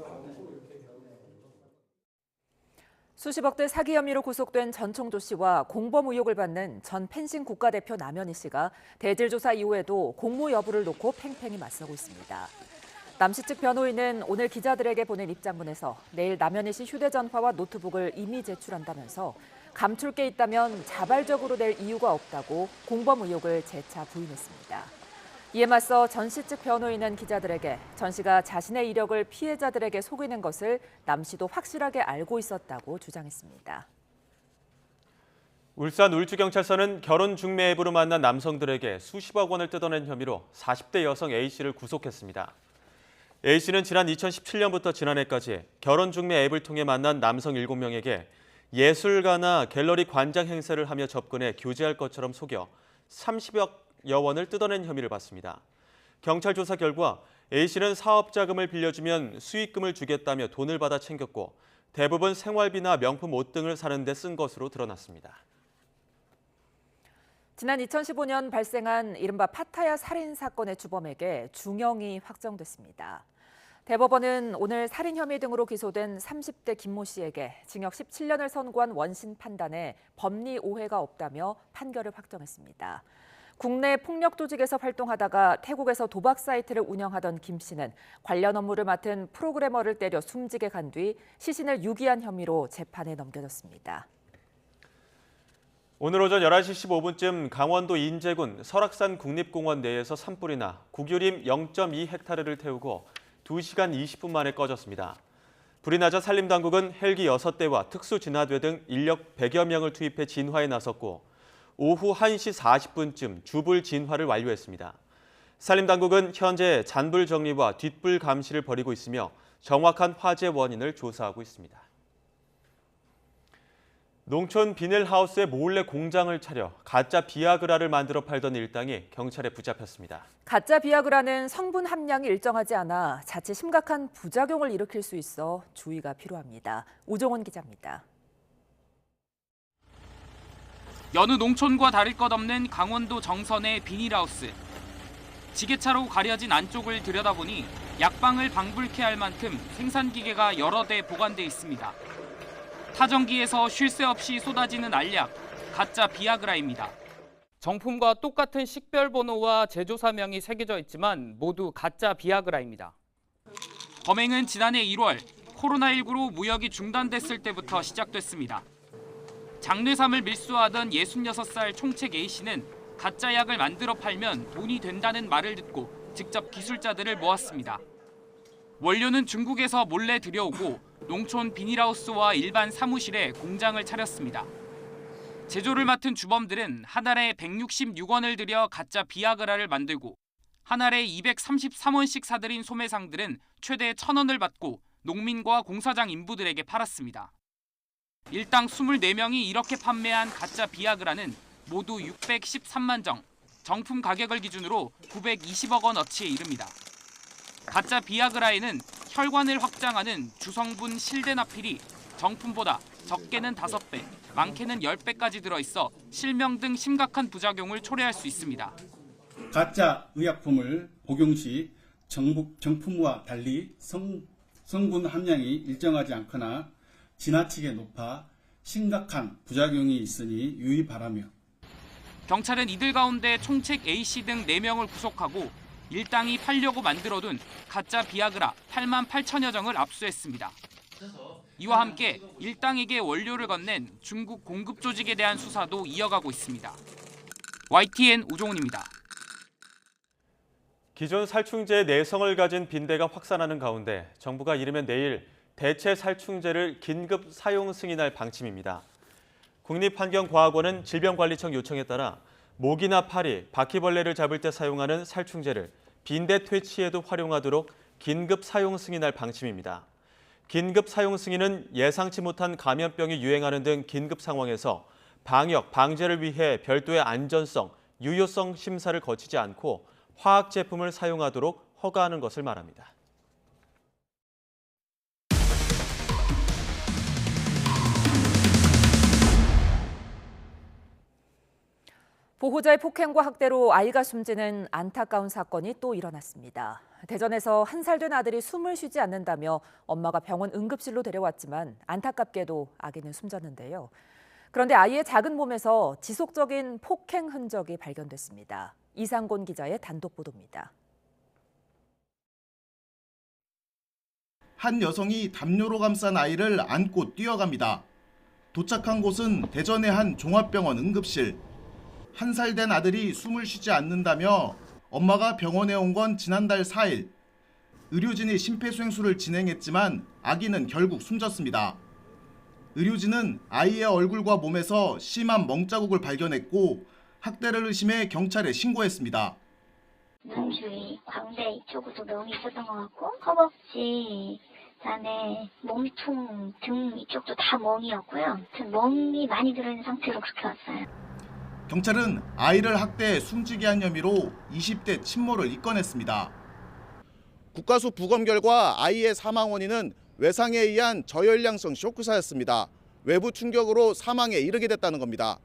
B: 수십억대 사기 혐의로 구속된 전총조 씨와 공범 의혹을 받는 전 펜싱 국가대표 남현희 씨가 대질 조사 이후에도 공모 여부를 놓고 팽팽히 맞서고 있습니다. 남 씨 측 변호인은 오늘 기자들에게 보낸 입장문에서 내일 남현희 씨 휴대전화와 노트북을 이미 제출한다면서 감출 게 있다면 자발적으로 낼 이유가 없다고 공범 의혹을 재차 부인했습니다. 이에 맞서 전 씨 측 변호인은 기자들에게 전 씨가 자신의 이력을 피해자들에게 속이는 것을 남 씨도 확실하게 알고 있었다고 주장했습니다.
A: 울산 울주경찰서는 결혼 중매 앱으로 만난 남성들에게 수십억 원을 뜯어낸 혐의로 40대 여성 A씨를 구속했습니다. A씨는 지난 2017년부터 지난해까지 결혼 중매 앱을 통해 만난 남성 7명에게 예술가나 갤러리 관장 행세를 하며 접근해 교제할 것처럼 속여 30여 원을 뜯어낸 혐의를 받습니다. 경찰 조사 결과 A씨는 사업 자금을 빌려주면 수익금을 주겠다며 돈을 받아 챙겼고 대부분 생활비나 명품 옷 등을 사는 데 쓴 것으로 드러났습니다.
B: 지난 2015년 발생한 이른바 파타야 살인 사건의 주범에게 중형이 확정됐습니다. 대법원은 오늘 살인 혐의 등으로 기소된 30대 김모 씨에게 징역 17년을 선고한 원심 판단에 법리 오해가 없다며 판결을 확정했습니다. 국내 폭력 조직에서 활동하다가 태국에서 도박 사이트를 운영하던 김 씨는 관련 업무를 맡은 프로그래머를 때려 숨지게 간 뒤 시신을 유기한 혐의로 재판에 넘겨졌습니다.
A: 오늘 오전 11시 15분쯤 강원도 인제군 설악산 국립공원 내에서 산불이 나 국유림 0.2헥타르를 태우고 2시간 20분 만에 꺼졌습니다. 불이 나자 산림당국은 헬기 6대와 특수진화대 등 인력 100여 명을 투입해 진화에 나섰고 오후 1시 40분쯤 주불 진화를 완료했습니다. 산림당국은 현재 잔불 정리와 뒷불 감시를 벌이고 있으며 정확한 화재 원인을 조사하고 있습니다. 농촌 비닐하우스에 몰래 공장을 차려 가짜 비아그라를 만들어 팔던 일당이 경찰에 붙잡혔습니다.
B: 가짜 비아그라는 성분 함량이 일정하지 않아 자칫 심각한 부작용을 일으킬 수 있어 주의가 필요합니다. 우종원 기자입니다.
T: 여느 농촌과 다를 것 없는 강원도 정선의 비닐하우스. 지게차로 가려진 안쪽을 들여다보니 약방을 방불케 할 만큼 생산기계가 여러 대 보관돼 있습니다. 타전기에서 쉴 새 없이 쏟아지는 알약, 가짜 비아그라입니다. 정품과 똑같은 식별 번호와 제조사명이 새겨져 있지만 모두 가짜 비아그라입니다. 범행은 지난해 1월 코로나19로 무역이 중단됐을 때부터 시작됐습니다. 장뇌삼을 밀수하던 66살 총책 A씨는 가짜 약을 만들어 팔면 돈이 된다는 말을 듣고 직접 기술자들을 모았습니다. 원료는 중국에서 몰래 들여오고 농촌 비닐하우스와 일반 사무실에 공장을 차렸습니다. 제조를 맡은 주범들은 한 알에 166원을 들여 가짜 비아그라를 만들고 한 알에 233원씩 사들인 소매상들은 최대 1,000원을 받고 농민과 공사장 인부들에게 팔았습니다. 일당 24명이 이렇게 판매한 가짜 비아그라는 모두 613만 정, 정품 가격을 기준으로 920억 원어치에 이릅니다. 가짜 비아그라에는 혈관을 확장하는 주성분 실데나필이 정품보다 적게는 5배, 많게는 10배까지 들어있어 실명 등 심각한 부작용을 초래할 수 있습니다.
U: 가짜 의약품을 복용 시 정품과 달리 성분 함량이 일정하지 않거나 지나치게 높아 심각한 부작용이 있으니 유의 바라며
T: 경찰은 이들 가운데 총책 A씨 등 4명을 구속하고 일당이 팔려고 만들어둔 가짜 비아그라 8만 8천여 정을 압수했습니다. 이와 함께 일당에게 원료를 건넨 중국 공급 조직에 대한 수사도 이어가고 있습니다. YTN 우종훈입니다.
A: 기존 살충제의 내성을 가진 빈대가 확산하는 가운데 정부가 이르면 내일 대체 살충제를 긴급 사용 승인할 방침입니다. 국립환경과학원은 질병관리청 요청에 따라 모기나 파리, 바퀴벌레를 잡을 때 사용하는 살충제를 빈대 퇴치에도 활용하도록 긴급 사용 승인할 방침입니다. 긴급 사용 승인은 예상치 못한 감염병이 유행하는 등 긴급 상황에서 방역, 방제를 위해 별도의 안전성, 유효성 심사를 거치지 않고 화학 제품을 사용하도록 허가하는 것을 말합니다.
B: 보호자의 폭행과 학대로 아이가 숨지는 안타까운 사건이 또 일어났습니다. 대전에서 1살 된 아들이 숨을 쉬지 않는다며 엄마가 병원 응급실로 데려왔지만 안타깝게도 아기는 숨졌는데요. 그런데 아이의 작은 몸에서 지속적인 폭행 흔적이 발견됐습니다. 이상곤 기자의 단독 보도입니다.
E: 한 여성이 담요로 감싼 아이를 안고 뛰어갑니다. 도착한 곳은 대전의 한 종합병원 응급실. 1살 된 아들이 숨을 쉬지 않는다며 엄마가 병원에 온 건 지난달 4일. 의료진이 심폐소생술을 진행했지만 아기는 결국 숨졌습니다. 의료진은 아이의 얼굴과 몸에서 심한 멍자국을 발견했고 학대를 의심해 경찰에 신고했습니다.
V: 눈 주위, 광대 이쪽으로 멍이 있었던 것 같고 허벅지, 그다음에 몸통, 등 이쪽도 다 멍이었고요. 멍이 많이 들어있는 상태로 그렇게 왔어요.
E: 경찰은 아이를 학대해 숨지게 한 혐의로 20대 친모를 입건했습니다. 국가수 부검 결과 아이의 사망 원인은 외상에 의한 저혈량성 쇼크사였습니다. 외부 충격으로 사망에 이르게 됐다는 겁니다.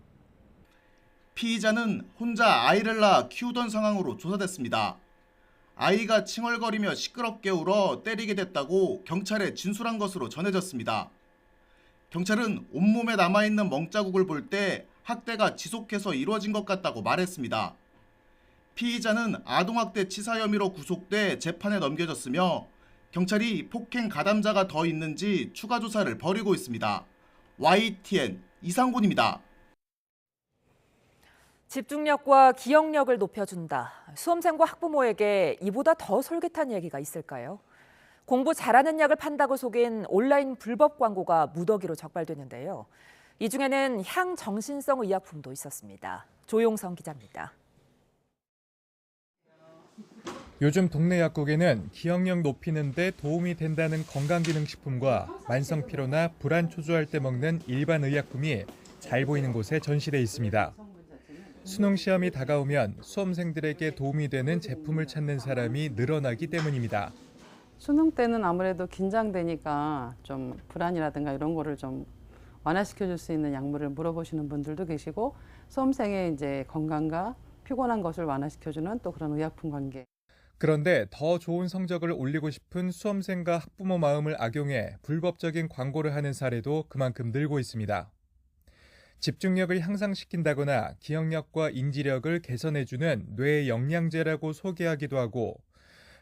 E: 피의자는 혼자 아이를 낳아 키우던 상황으로 조사됐습니다. 아이가 칭얼거리며 시끄럽게 울어 때리게 됐다고 경찰에 진술한 것으로 전해졌습니다. 경찰은 온몸에 남아있는 멍자국을 볼 때 학대가 지속해서 이루어진 것 같다고 말했습니다. 피의자는 아동학대 치사 혐의로 구속돼 재판에 넘겨졌으며 경찰이 폭행 가담자가 더 있는지 추가 조사를 벌이고 있습니다. YTN 이상곤입니다.
B: 집중력과 기억력을 높여준다. 수험생과 학부모에게 이보다 더 솔깃한 얘기가 있을까요? 공부 잘하는 약을 판다고 속인 온라인 불법 광고가 무더기로 적발되는데요. 이 중에는 향정신성 의약품도 있었습니다. 조용성 기자입니다.
W: 요즘 동네 약국에는 기억력 높이는 데 도움이 된다는 건강기능식품과 만성 피로나 불안 초조할 때 먹는 일반 의약품이 잘 보이는 곳에 전시돼 있습니다. 수능 시험이 다가오면 수험생들에게 도움이 되는 제품을 찾는 사람이 늘어나기 때문입니다.
X: 수능 때는 아무래도 긴장되니까 좀 불안이라든가 이런 거를 좀 완화시켜줄 수 있는 약물을 물어보시는 분들도 계시고 수험생의 이제 건강과 피곤한 것을 완화시켜주는 또 그런 의약품 관계.
W: 그런데 더 좋은 성적을 올리고 싶은 수험생과 학부모 마음을 악용해 불법적인 광고를 하는 사례도 그만큼 늘고 있습니다. 집중력을 향상시킨다거나 기억력과 인지력을 개선해주는 뇌 영양제라고 소개하기도 하고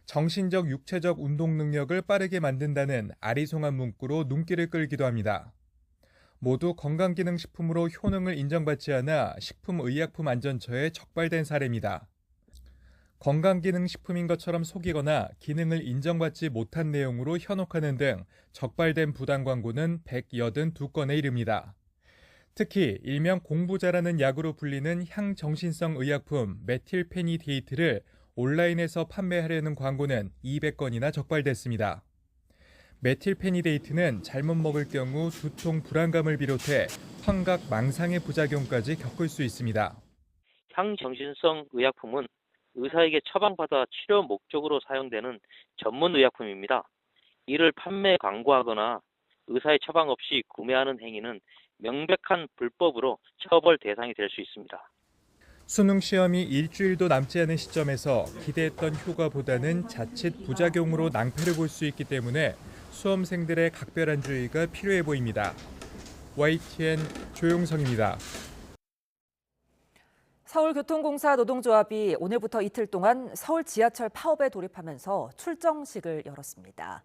W: 정신적, 육체적 운동 능력을 빠르게 만든다는 아리송한 문구로 눈길을 끌기도 합니다. 모두 건강기능식품으로 효능을 인정받지 않아 식품의약품안전처에 적발된 사례입니다. 건강기능식품인 것처럼 속이거나 기능을 인정받지 못한 내용으로 현혹하는 등 적발된 부당 광고는 182건에 이릅니다. 특히 일명 공부 잘하는 약으로 불리는 향정신성 의약품 메틸페니데이트를 온라인에서 판매하려는 광고는 200건이나 적발됐습니다. 메틸페니데이트는 잘못 먹을 경우 두통, 불안감을 비롯해 환각, 망상의 부작용까지 겪을 수 있습니다.
Y: 향정신성 의약품은 의사에게 처방받아 치료 목적으로 사용되는 전문 의약품입니다. 이를 판매, 광고하거나 의사의 처방 없이 구매하는 행위는 명백한 불법으로 처벌 대상이 될 수 있습니다.
W: 수능 시험이 일주일도 남지 않은 시점에서 기대했던 효과보다는 자칫 부작용으로 낭패를 볼 수 있기 때문에 수험생들의 각별한 주의가 필요해 보입니다. YTN 조용성입니다.
B: 서울교통공사 노동조합이 오늘부터 이틀 동안 서울 지하철 파업에 돌입하면서 출정식을 열었습니다.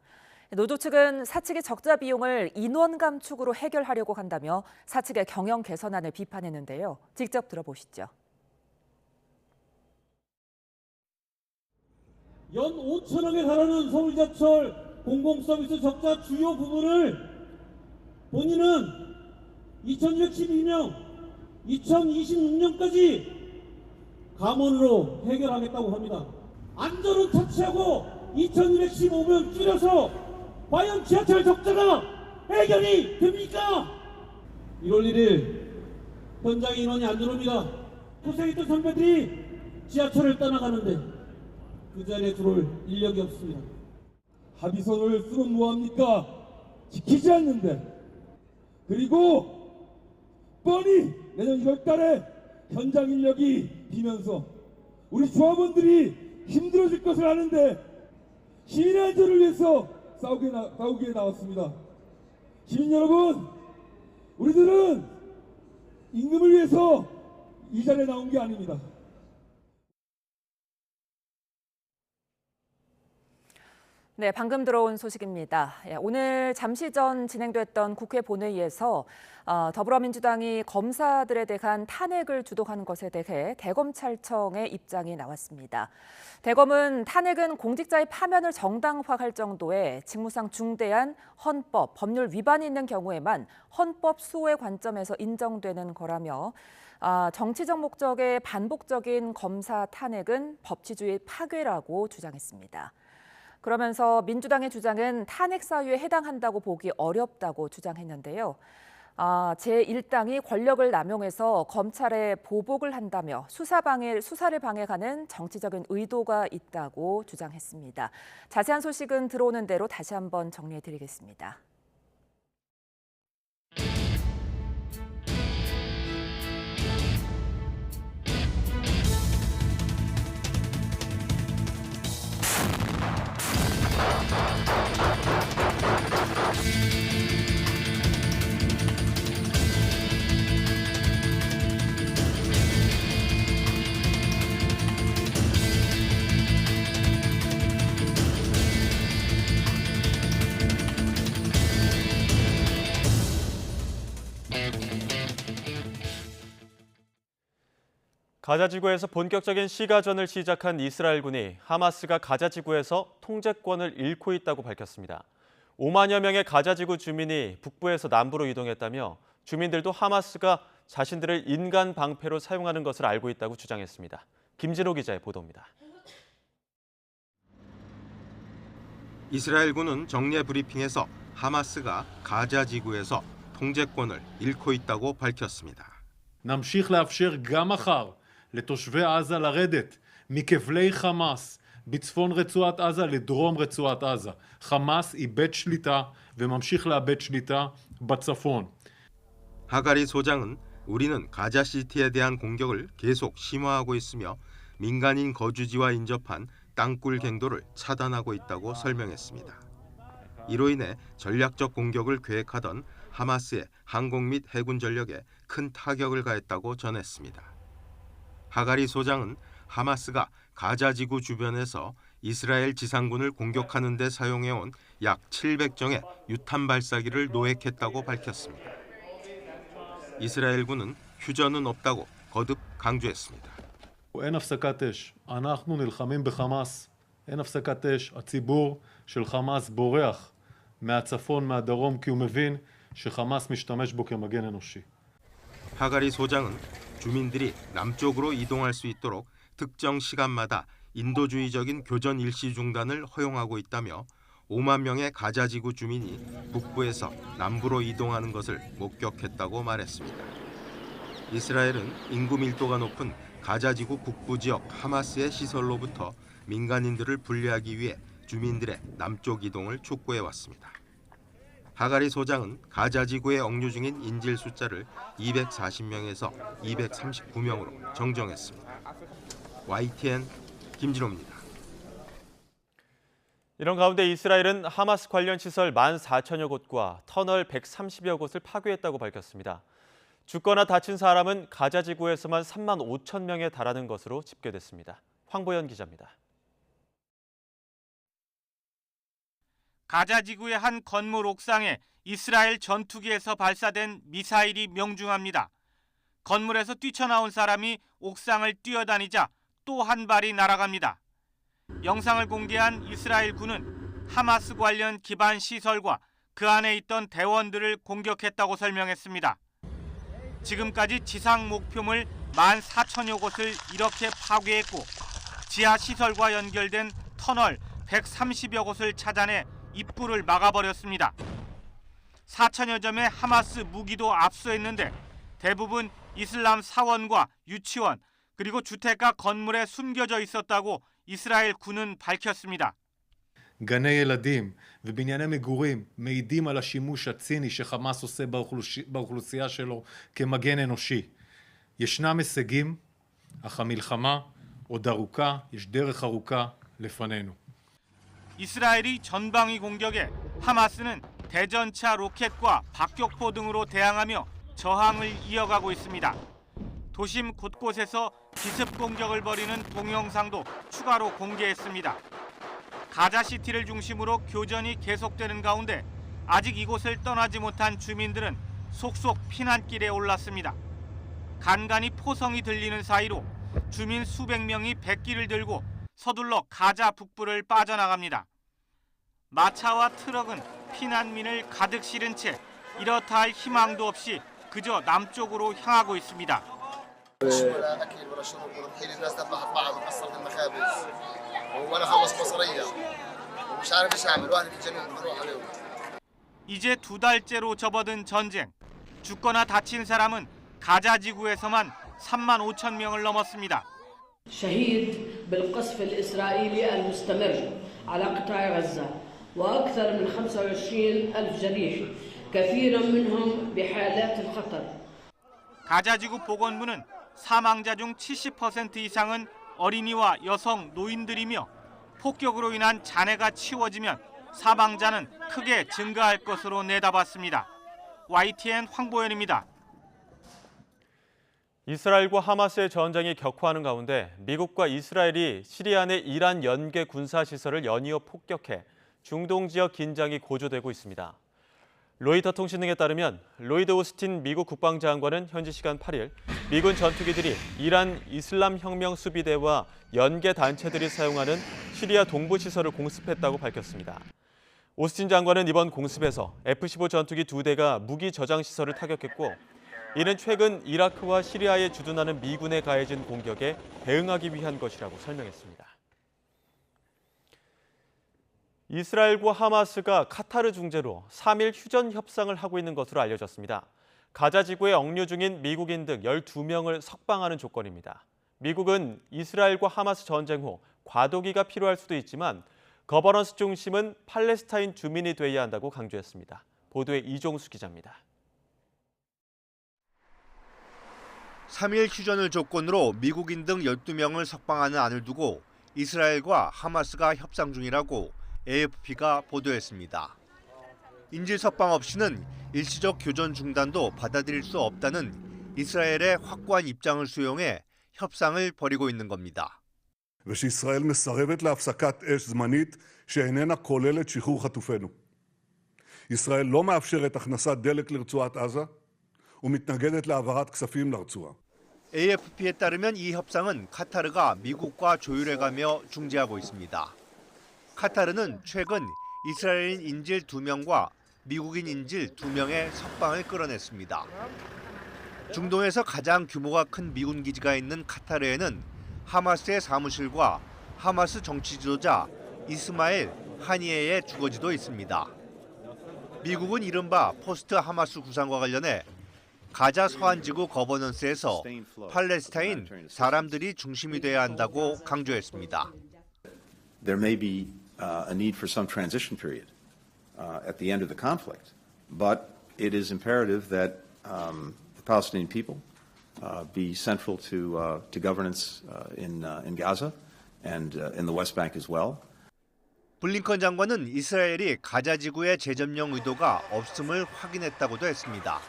B: 노조 측은 사측의 적자 비용을 인원 감축으로 해결하려고 한다며 사측의 경영 개선안을 비판했는데요. 직접 들어보시죠.
D: 연 5천억에 달하는 서울지하철 공공서비스 적자 주요 부분을 본인은 2212년, 2026년까지 감원으로 해결하겠다고 합니다. 안전은 터치하고 2215명 줄여서 과연 지하철 적자가 해결이 됩니까? 1월 1일 현장 인원이 안 들어옵니다. 고생했던 선배들이 지하철을 떠나가는데 그 자리에 들어올 인력이 없습니다. 합의서를 쓰면 뭐합니까? 지키지 않는데. 그리고 뻔히 내년 1월 달에 현장 인력이 비면서 우리 조합원들이 힘들어질 것을 아는데 시민의 안전을 위해서 싸우기에 나왔습니다. 시민 여러분, 우리들은 임금을 위해서 이 자리에 나온 게 아닙니다.
B: 네, 방금 들어온 소식입니다. 오늘 잠시 전 진행됐던 국회 본회의에서 더불어민주당이 검사들에 대한 탄핵을 주도하는 것에 대해 대검찰청의 입장이 나왔습니다. 대검은 탄핵은 공직자의 파면을 정당화할 정도의 직무상 중대한 헌법, 법률 위반이 있는 경우에만 헌법 수호의 관점에서 인정되는 거라며 정치적 목적의 반복적인 검사 탄핵은 법치주의 파괴라고 주장했습니다. 그러면서 민주당의 주장은 탄핵 사유에 해당한다고 보기 어렵다고 주장했는데요. 제1당이 권력을 남용해서 검찰에 보복을 한다며 수사를 방해하는 정치적인 의도가 있다고 주장했습니다. 자세한 소식은 들어오는 대로 다시 한번 정리해드리겠습니다.
A: 가자 지구에서 본격적인 시가전을 시작한 이스라엘군이 하마스가 가자 지구에서 통제권을 잃고 있다고 밝혔습니다. 5만여 명의 가자 지구 주민이 북부에서 남부로 이동했다며 주민들도 하마스가 자신들을 인간 방패로 사용하는 것을 알고 있다고 주장했습니다. 김진호 기자의 보도입니다.
F: 이스라엘군은 정례 브리핑에서 하마스가 가자 지구에서 통제권을 잃고 있다고 밝혔습니다.
H: נמשיך לאפשר גם מחר לתושבי עזה לרדת מכבלי חמאס בצפון רצועת עזה לדרום רצועת עזה. חמאס איבד שליטה וממשיך לאבד שליטה בצפון.
F: 하가리 소장은 우리는 가자시티에 대한 공격을 계속 심화하고 있으며 민간인 거주지와 인접한 땅굴 갱도를 차단하고 있다고 설명했습니다. 이로 인해 전략적 공격을 계획하던 하마스의 항공 및 해군 전력에 큰 타격을 가했다고 전했습니다. 하가리 소장은 하마스가 가자 지구 주변에서 이스라엘 지상군을 공격하는 데 사용해온 약 700정의 유탄 발사기를 노획했다고 밝혔습니다. 이스라엘군은 휴전은 없다고 거듭 강조했습니다.
H: אין הפסקת אש. אנחנו נלחמים בחמאס. אין הפסקת אש. הציבור של חמאס בורח מהצפון, מהדרום, כי הוא מבין שחמאס משתמש בו כמגן אנושי.
F: 하가리 소장은 주민들이 남쪽으로 이동할 수 있도록 특정 시간마다 인도주의적인 교전 일시 중단을 허용하고 있다며 5만 명의 가자 지구 주민이 북부에서 남부로 이동하는 것을 목격했다고 말했습니다. 이스라엘은 인구 밀도가 높은 가자 지구 북부 지역 하마스의 시설로부터 민간인들을 분리하기 위해 주민들의 남쪽 이동을 촉구해 왔습니다. 하가리 소장은 가자 지구에 억류 중인 인질 숫자를 240명에서 239명으로 정정했습니다. YTN 김진호입니다.
A: 이런 가운데 이스라엘은 하마스 관련 시설 14,000여 곳과 터널 130여 곳을 파괴했다고 밝혔습니다. 죽거나 다친 사람은 가자 지구에서만 3만 5천 명에 달하는 것으로 집계됐습니다. 황보연 기자입니다.
G: 가자 지구의 한 건물 옥상에 이스라엘 전투기에서 발사된 미사일이 명중합니다. 건물에서 뛰쳐나온 사람이 옥상을 뛰어다니자 또 한 발이 날아갑니다. 영상을 공개한 이스라엘 군은 하마스 관련 기반 시설과 그 안에 있던 대원들을 공격했다고 설명했습니다. 지금까지 지상 목표물 14,000여 곳을 이렇게 파괴했고 지하 시설과 연결된 터널 130여 곳을 찾아내 입구를 막아버렸습니다. 4,000여 점의 하마스 무기도 압수했는데 대부분 이슬람 사원과 유치원 그리고 주택가 건물에 숨겨져 있었다고 이스라엘 군은 밝혔습니다.
H: גני ילדים ובנייני מגורים מעידים על השימוש הציני שחמאס עושה באוכלוסייה שלו כמגן אנושי. ישנם הישגים, אך המלחמה עוד ארוכה, יש דרך ארוכה לפנינו.
G: 이스라엘이 전방위 공격에 하마스는 대전차 로켓과 박격포 등으로 대항하며 저항을 이어가고 있습니다. 도심 곳곳에서 기습 공격을 벌이는 동영상도 추가로 공개했습니다. 가자시티를 중심으로 교전이 계속되는 가운데 아직 이곳을 떠나지 못한 주민들은 속속 피난길에 올랐습니다. 간간히 포성이 들리는 사이로 주민 수백 명이 백기를 들고 서둘러 가자 북부를 빠져나갑니다. 마차와 트럭은 피난민을 가득 실은 채 이렇다 할 희망도 없이 그저 남쪽으로 향하고 있습니다. 이제 2달째로 접어든 전쟁. 죽거나 다친 사람은 가자 지구에서만 3만 5천 명을 넘었습니다.
I: شهيد بالقصف الإسرائيلي المستمر على قطاع غزة وأكثر من 25,000 جريح كثير منهم بحالات الخطر.
G: 가자지구 보건부는 사망자 중 70% 이상은 어린이와 여성, 노인들이며 폭격으로 인한 잔해가 치워지면 사망자는 크게 증가할 것으로 내다봤습니다. YTN 황보연입니다.
A: 이스라엘과 하마스의 전쟁이 격화하는 가운데 미국과 이스라엘이 시리아 내 이란 연계 군사시설을 연이어 폭격해 중동 지역 긴장이 고조되고 있습니다. 로이터 통신 등에 따르면 로이드 오스틴 미국 국방장관은 현지 시간 8일 미군 전투기들이 이란 이슬람 혁명 수비대와 연계 단체들이 사용하는 시리아 동부 시설을 공습했다고 밝혔습니다. 오스틴 장관은 이번 공습에서 F-15 전투기 2대가 무기 저장 시설을 타격했고 이는 최근 이라크와 시리아에 주둔하는 미군에 가해진 공격에 대응하기 위한 것이라고 설명했습니다. 이스라엘과 하마스가 카타르 중재로 3일 휴전 협상을 하고 있는 것으로 알려졌습니다. 가자 지구에 억류 중인 미국인 등 12명을 석방하는 조건입니다. 미국은 이스라엘과 하마스 전쟁 후 과도기가 필요할 수도 있지만 거버넌스 중심은 팔레스타인 주민이 돼야 한다고 강조했습니다. 보도에 이종수 기자입니다.
J: 3일 휴전을 조건으로 미국인 등 12명을 석방하는 안을 두고 이스라엘과 하마스가 협상 중이라고 AFP가 보도했습니다. 인질 석방 없이는 일시적 교전 중단도 받아들일 수 없다는 이스라엘의 확고한 입장을 수용해 협상을 벌이고 있는 겁니다.
K: ושישראל מסרבת להפסקת אש זמנית שאיננה כוללת שחרור חטופינו. ישראל לא מאפשרת הכנסת דלק לרצועת עזה ומתנגדת להעברת כספים לרצועה.
J: AFP에 따르면 이 협상은 카타르가 미국과 조율해가며 중재하고 있습니다. 카타르는 최근 이스라엘인 인질 2명과 미국인 인질 2명의 석방을 끌어냈습니다. 중동에서 가장 규모가 큰 미군 기지가 있는 카타르에는 하마스의 사무실과 하마스 정치 지도자 이스마일 하니에의 주거지도 있습니다. 미국은 이른바 포스트 하마스 구상과 관련해 가자 서안지구 거버넌스에서 팔레스타인 사람들이 중심이 돼야 한다고 강조했습니다.
L: There may be a need for some transition period at the end of the conflict, but it is imperative that the Palestinian people be central to governance in Gaza and in the West Bank as well.
J: 블링컨 장관은 이스라엘이 가자 지구의 재점령 의도가 없음을 확인했다고도 했습니다.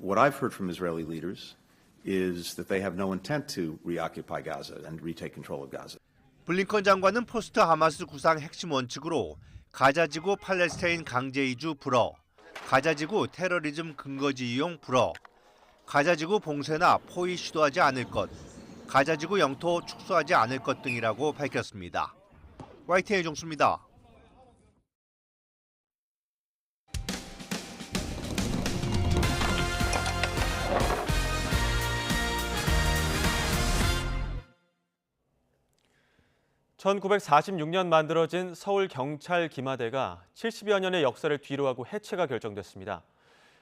L: What I've heard from Israeli leaders is that they have no intent to reoccupy Gaza and retake control of Gaza.
J: 블링컨 장관은 포스트 하마스 구상 핵심 원칙으로 가자지구 팔레스타인 강제 이주 불허, 가자지구 테러리즘 근거지 이용 불허, 가자지구 봉쇄나 포위 시도하지 않을 것, 가자지구 영토 축소하지 않을 것 등이라고 밝혔습니다. YTN 정수입니다.
A: (1946년) 만들어진 서울경찰 기마대가 70여 년의 역사를 뒤로하고 해체가 결정됐습니다.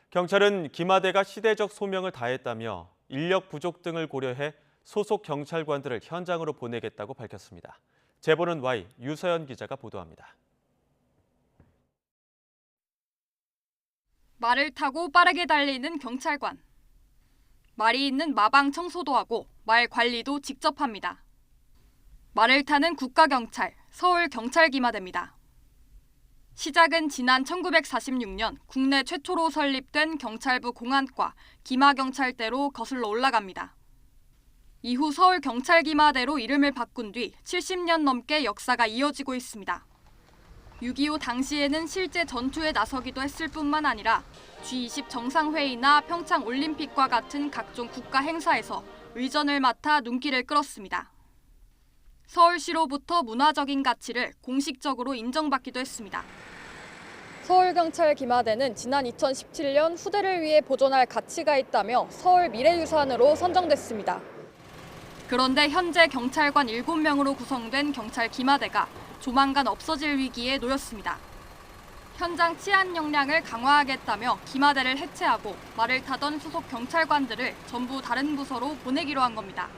A: 경찰은 기마대가 시대적 소명을 다했다며 인력 부족 등을 고려해 소속 경찰관들을 현장으로 보내겠다고 밝혔습니다. 제보는 Y 유서연 기자가 보도합니다.
C: 말을 타고 빠르게 달리는 경찰관. 말이 있는 마방 청소도 하고 말 관리도 직접 합니다. 말을 타는 국가경찰, 서울경찰기마대입니다. 시작은 지난 1946년 국내 최초로 설립된 경찰부 공안과 기마경찰대로 거슬러 올라갑니다. 이후 서울경찰기마대로 이름을 바꾼 뒤 70년 넘게 역사가 이어지고 있습니다. 6.25 당시에는 실제 전투에 나서기도 했을 뿐만 아니라 G20 정상회의나 평창올림픽과 같은 각종 국가 행사에서 의전을 맡아 눈길을 끌었습니다. 서울시로부터 문화적인 가치를 공식적으로 인정받기도 했습니다. 서울경찰기마대는 지난 2017년 후대를 위해 보존할 가치가 있다며 서울 미래유산으로 선정됐습니다. 그런데 현재 경찰관 7명으로 구성된 경찰기마대가 조만간 없어질 위기에 놓였습니다. 현장 치안 역량을 강화하겠다며 기마대를 해체하고 말을 타던 소속 경찰관들을 전부 다른 부서로 보내기로 한 겁니다.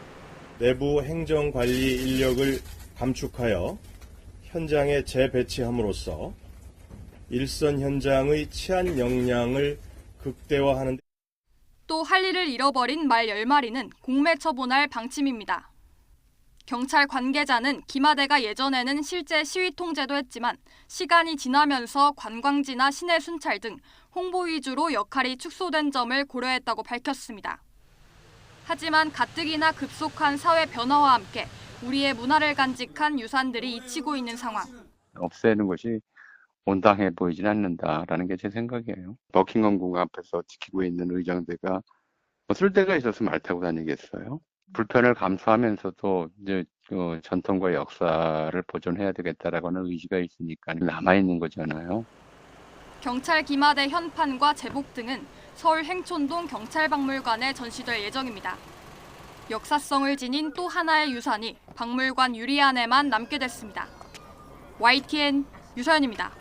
M: 내부 행정관리 인력을 감축하여 현장에 재배치함으로써 일선 현장의 치안 역량을 극대화하는 데
C: 또 할 일을 잃어버린 말 10마리는 공매 처분할 방침입니다. 경찰 관계자는 기마대가 예전에는 실제 시위 통제도 했지만 시간이 지나면서 관광지나 시내 순찰 등 홍보 위주로 역할이 축소된 점을 고려했다고 밝혔습니다. 하지만 가뜩이나 급속한 사회 변화와 함께 우리의 문화를 간직한 유산들이 잊히고 있는 상황.
N: 없애는 것이 온당해 보이진 않는다라는 게 제 생각이에요. 버킹엄 궁 앞에서 지키고 있는 의정대가 쓸 데가 있어서 말 타고 다니겠어요? 불편을 감수하면서도 이제 전통과 역사를 보존해야 되겠다라고는 의지가 있으니까 남아있는 거잖아요.
C: 경찰 기마대 현판과 제복 등은 서울 행촌동 경찰박물관에 전시될 예정입니다. 역사성을 지닌 또 하나의 유산이 박물관 유리 안에만 남게 됐습니다. YTN 유서연입니다.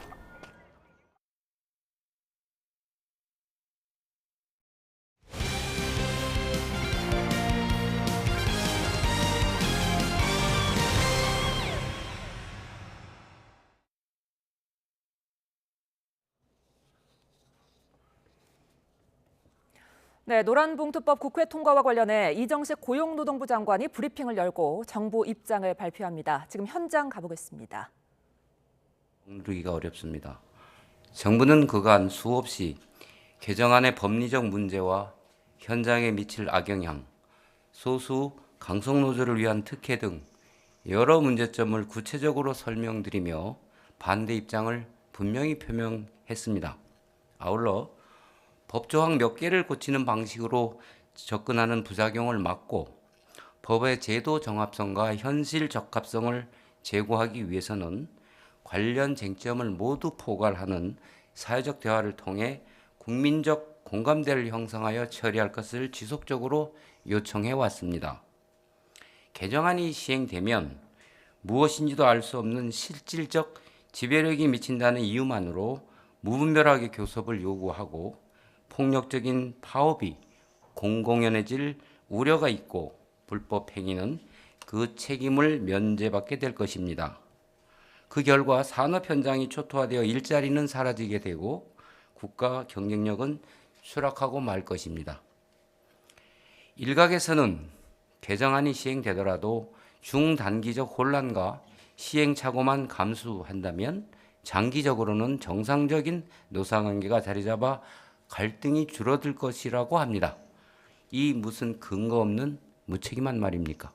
B: 네, 노란봉투법 국회 통과와 관련해 이정식 고용노동부 장관이 브리핑을 열고 정부 입장을 발표합니다. 지금 현장 가보겠습니다.
O: 이루기가 어렵습니다. 정부는 그간 수없이 개정안의 법리적 문제와 현장에 미칠 악영향, 소수 강성노조를 위한 특혜 등 여러 문제점을 구체적으로 설명드리며 반대 입장을 분명히 표명했습니다. 아울러 법조항 몇 개를 고치는 방식으로 접근하는 부작용을 막고 법의 제도 정합성과 현실 적합성을 제고하기 위해서는 관련 쟁점을 모두 포괄하는 사회적 대화를 통해 국민적 공감대를 형성하여 처리할 것을 지속적으로 요청해 왔습니다. 개정안이 시행되면 무엇인지도 알 수 없는 실질적 지배력이 미친다는 이유만으로 무분별하게 교섭을 요구하고 폭력적인 파업이 공공연해질 우려가 있고 불법 행위는 그 책임을 면제받게 될 것입니다. 그 결과 산업 현장이 초토화되어 일자리는 사라지게 되고 국가 경쟁력은 추락하고 말 것입니다. 일각에서는 개정안이 시행되더라도 중단기적 혼란과 시행착오만 감수한다면 장기적으로는 정상적인 노사관계가 자리잡아 갈등이 줄어들 것이라고 합니다. 이 무슨 근거 없는 무책임한 말입니까?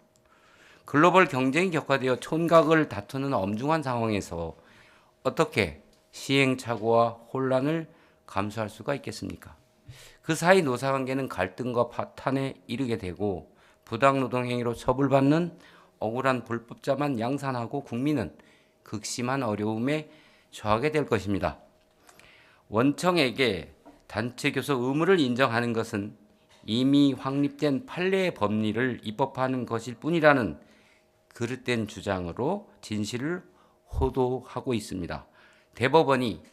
O: 글로벌 경쟁이 격화되어 촌각을 다투는 엄중한 상황에서 어떻게 시행착오와 혼란을 감수할 수가 있겠습니까? 그 사이 노사관계는 갈등과 파탄에 이르게 되고 부당노동행위로 처벌받는 억울한 불법자만 양산하고 국민은 극심한 어려움에 처하게 될 것입니다. 원청에게 단체 교섭 의무를 인정하는 것은 이미 확립된 판례의 법리를 입법하는 것일 뿐이라는 그릇된 주장으로 진실을 호도하고 있습니다. 대법원이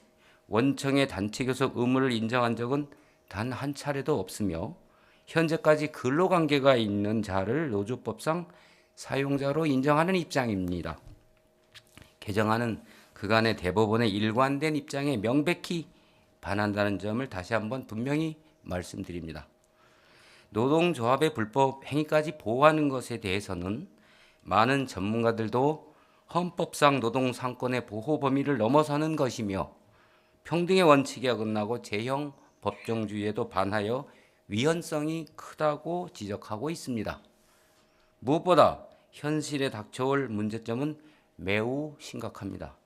O: 원청의 단체 교섭 의무를 인정한 적은 단 한 차례도 없으며 현재까지 근로관계가 있는 자를 노조법상 사용자로 인정하는 입장입니다. 개정안은 그간의 대법원의 일관된 입장에 명백히 반한다는 점을 다시 한번 분명히 말씀드립니다. 노동조합의 불법 행위까지 보호하는 것에 대해서는 많은 전문가들도 헌법상 노동상권의 보호 범위를 넘어서는 것이며 평등의 원칙에 어긋나고 제형 법정주의에도 반하여 위헌성이 크다고 지적하고 있습니다. 무엇보다 현실에 닥쳐올 문제점은 매우 심각합니다.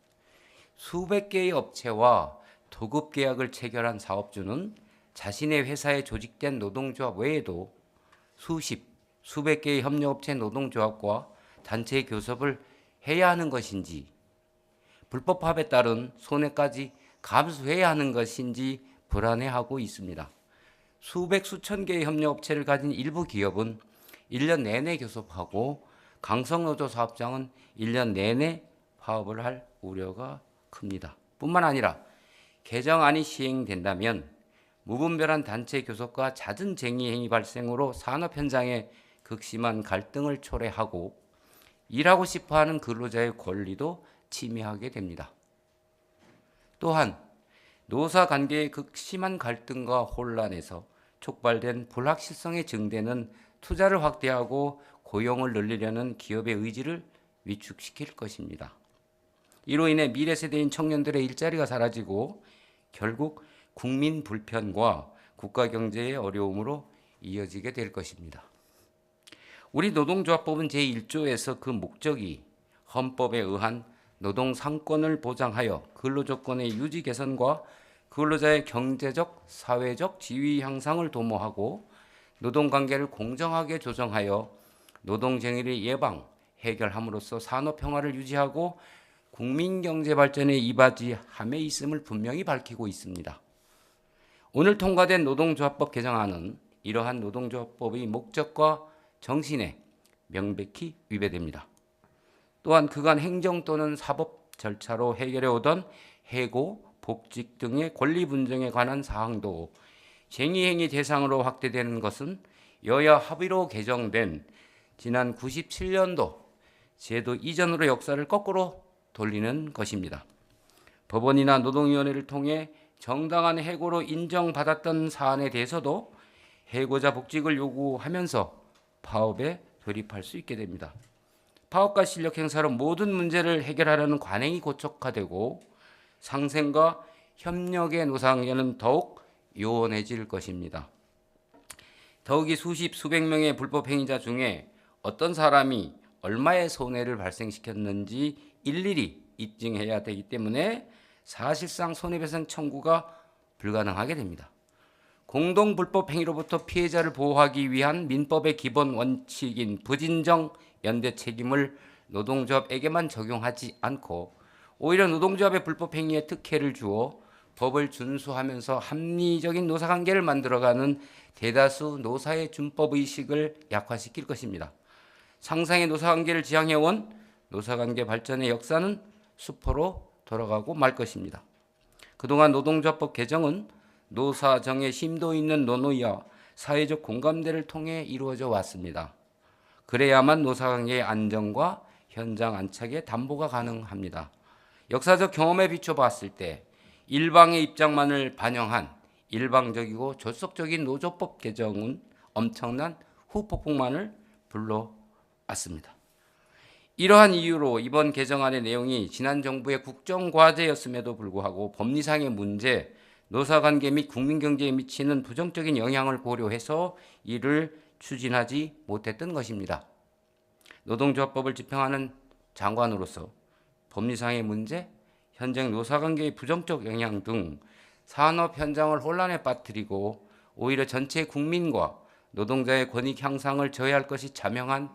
O: 수백 개의 업체와 도급 계약을 체결한 사업주는 자신의 회사에 조직된 노동조합 외에도 수백 개의 협력업체 노동조합과 단체 교섭을 해야 하는 것인지, 불법합에 따른 손해까지 감수해야 하는 것인지 불안해하고 있습니다. 수천 개의 협력업체를 가진 일부 기업은 1년 내내 교섭하고 강성노조 사업장은 1년 내내 파업을 할 우려가 큽니다. 뿐만 아니라 개정안이 시행된다면 무분별한 단체 교섭과 잦은 쟁의 행위 발생으로 산업 현장에 극심한 갈등을 초래하고 일하고 싶어하는 근로자의 권리도 침해하게 됩니다. 또한 노사 관계의 극심한 갈등과 혼란에서 촉발된 불확실성의 증대는 투자를 확대하고 고용을 늘리려는 기업의 의지를 위축시킬 것입니다. 이로 인해 미래 세대인 청년들의 일자리가 사라지고 결국 국민 불편과 국가 경제의 어려움으로 이어지게 될 것입니다. 우리 노동조합법은 제1조에서 그 목적이 헌법에 의한 노동 상권을 보장하여 근로조건의 유지 개선과 근로자의 경제적, 사회적 지위 향상을 도모하고 노동관계를 공정하게 조정하여 노동쟁의를 예방, 해결함으로써 산업평화를 유지하고 국민경제 발전에 이바지함에 있음을 분명히 밝히고 있습니다. 오늘 통과된 노동조합법 개정안은 이러한 노동조합법의 목적과 정신에 명백히 위배됩니다. 또한 그간 행정 또는 사법 절차로 해결해오던 해고, 복직 등의 권리 분쟁에 관한 사항도 쟁의행위 대상으로 확대되는 것은 여야 합의로 개정된 지난 97년도 제도 이전으로 역사를 거꾸로 돌리는 것입니다. 법원이나 노동위원회를 통해 정당한 해고로 인정받았던 사안에 대해서도 해고자 복직을 요구하면서 파업에 돌입할 수 있게 됩니다. 파업과 실력 행사로 모든 문제를 해결하려는 관행이 고착화되고 상생과 협력의 노사관계는 더욱 요원해질 것입니다. 더욱이 수백 명의 불법 행위자 중에 어떤 사람이 얼마의 손해를 발생시켰는지 일일이 입증해야 되기 때문에 사실상 손해배상 청구가 불가능하게 됩니다. 공동 불법 행위로부터 피해자를 보호하기 위한 민법의 기본 원칙인 부진정 연대 책임을 노동조합에게만 적용하지 않고 오히려 노동조합의 불법 행위에 특혜를 주어 법을 준수하면서 합리적인 노사관계를 만들어가는 대다수 노사의 준법의식을 약화시킬 것입니다. 상상의 노사관계를 지향해온 노사관계 발전의 역사는 수포로 돌아가고 말 것입니다. 그동안 노동조합법 개정은 노사정의 심도 있는 논의와 사회적 공감대를 통해 이루어져 왔습니다. 그래야만 노사관계의 안정과 현장 안착의 담보가 가능합니다. 역사적 경험에 비춰봤을 때 일방의 입장만을 반영한 일방적이고 졸속적인 노조법 개정은 엄청난 후폭풍만을 불러왔습니다. 이러한 이유로 이번 개정안의 내용이 지난 정부의 국정과제였음에도 불구하고 법리상의 문제, 노사관계 및 국민경제에 미치는 부정적인 영향을 고려해서 이를 추진하지 못했던 것입니다. 노동조합법을 집행하는 장관으로서 법리상의 문제, 현장 노사관계의 부정적 영향 등 산업 현장을 혼란에 빠뜨리고 오히려 전체 국민과 노동자의 권익 향상을 저해할 것이 자명한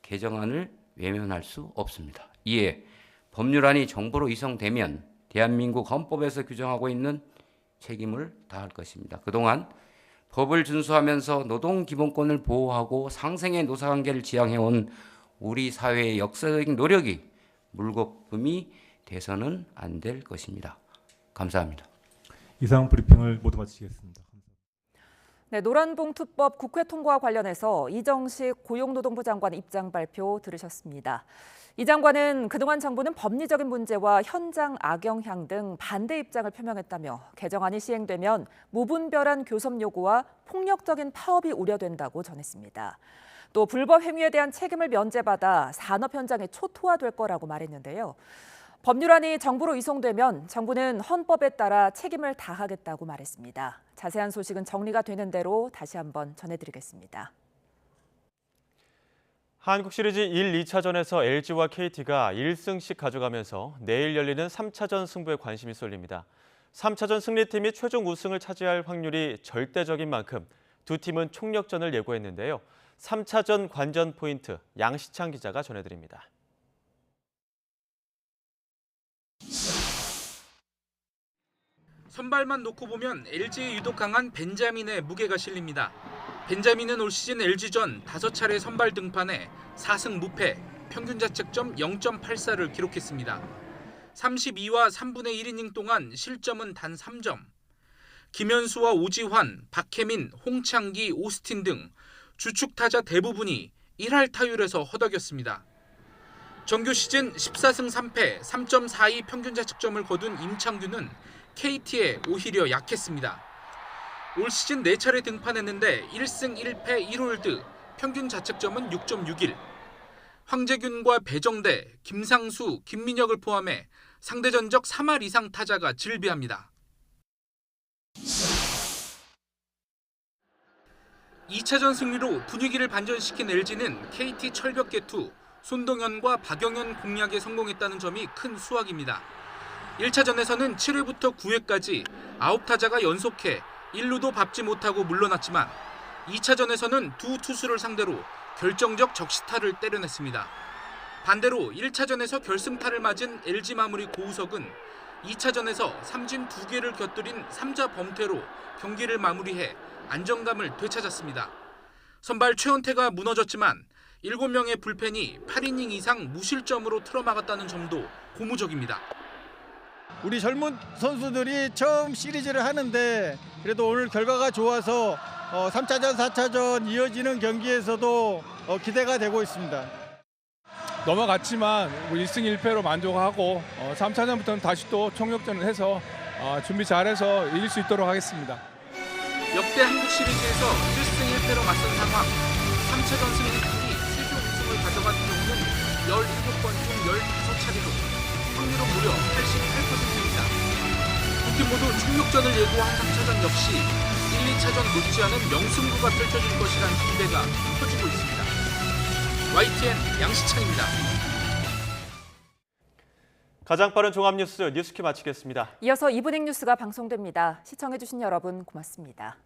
O: 개정안을 외면할 수 없습니다. 이에 법률안이 정부로 이송되면 대한민국 헌법에서 규정하고 있는 책임을 다할 것입니다. 그동안 법을 준수하면서 노동 기본권을 보호하고 상생의 노사관계를 지향해온 우리 사회의 역사적인 노력이 물거품이 돼서는 안 될 것입니다. 감사합니다.
P: 이상 브리핑을 모두 마치겠습니다.
B: 네, 노란봉투법 국회 통과와 관련해서 이정식 고용노동부 장관 입장 발표 들으셨습니다. 이 장관은 그동안 정부는 법리적인 문제와 현장 악영향 등 반대 입장을 표명했다며 개정안이 시행되면 무분별한 교섭 요구와 폭력적인 파업이 우려된다고 전했습니다. 또 불법 행위에 대한 책임을 면제받아 산업 현장에 초토화될 거라고 말했는데요. 법률안이 정부로 이송되면 정부는 헌법에 따라 책임을 다하겠다고 말했습니다. 자세한 소식은 정리가 되는 대로 다시 한번 전해드리겠습니다.
A: 한국 시리즈 1, 2차전에서 LG와 KT가 1승씩 가져가면서 내일 열리는 3차전 승부에 관심이 쏠립니다. 3차전 승리팀이 최종 우승을 차지할 확률이 절대적인 만큼 두 팀은 총력전을 예고했는데요. 3차전 관전 포인트 양시창 기자가 전해드립니다.
T: 선발만 놓고 보면 LG의 유독 강한 벤자민의 무게가 실립니다. 벤자민은 올 시즌 LG전 5차례 선발 등판에 4승 무패, 평균 자책점 0.84를 기록했습니다. 32와 3분의 1이닝 동안 실점은 단 3점. 김현수와 오지환, 박혜민, 홍창기, 오스틴 등 주축 타자 대부분이 1할 타율에서 허덕였습니다. 정규 시즌 14승 3패, 3.42 평균 자책점을 거둔 임창규는 KT에 오히려 약했습니다. 올 시즌 4차례 등판했는데 1승 1패 1홀드, 평균 자책점은 6.61. 황재균과 배정대, 김상수, 김민혁을 포함해 상대 전적 3할 이상 타자가 질비합니다. 2차전 승리로 분위기를 반전시킨 LG는 KT 철벽 개투, 손동현과 박영현 공략에 성공했다는 점이 큰 수확입니다. 1차전에서는 7회부터 9회까지 9타자가 연속해 1루도 밟지 못하고 물러났지만 2차전에서는 두 투수를 상대로 결정적 적시타를 때려냈습니다. 반대로 1차전에서 결승타를 맞은 LG 마무리 고우석은 2차전에서 삼진 2개를 곁들인 3자 범퇴로 경기를 마무리해 안정감을 되찾았습니다. 선발 최원태가 무너졌지만 7명의 불펜이 8이닝 이상 무실점으로 틀어막았다는 점도 고무적입니다.
Q: 우리 젊은 선수들이 처음 시리즈를 하는데 그래도 오늘 결과가 좋아서 3차전, 4차전 이어지는 경기에서도 기대가 되고 있습니다.
R: 넘어갔지만 1승 1패로 만족하고 3차전부터는 다시 또 총력전을 해서 준비 잘해서 이길 수 있도록 하겠습니다.
T: 역대 한국 시리즈에서 1승 1패로 맞선 상황, 3차전 승리팀이 최종 우승을 가져간 경우는 17번 중 15차례로 확률은 무려 88%입니다. 두 팀 모두 총력전을 예고한 3차전 역시 1, 2차전 못지않은 명승부가 펼쳐질 것이란 기대가 커지고 있습니다. YTN 양시창입니다.
A: 가장 빠른 종합뉴스 뉴스키 마치겠습니다.
B: 이어서 이브닝 뉴스가 방송됩니다. 시청해주신 여러분 고맙습니다.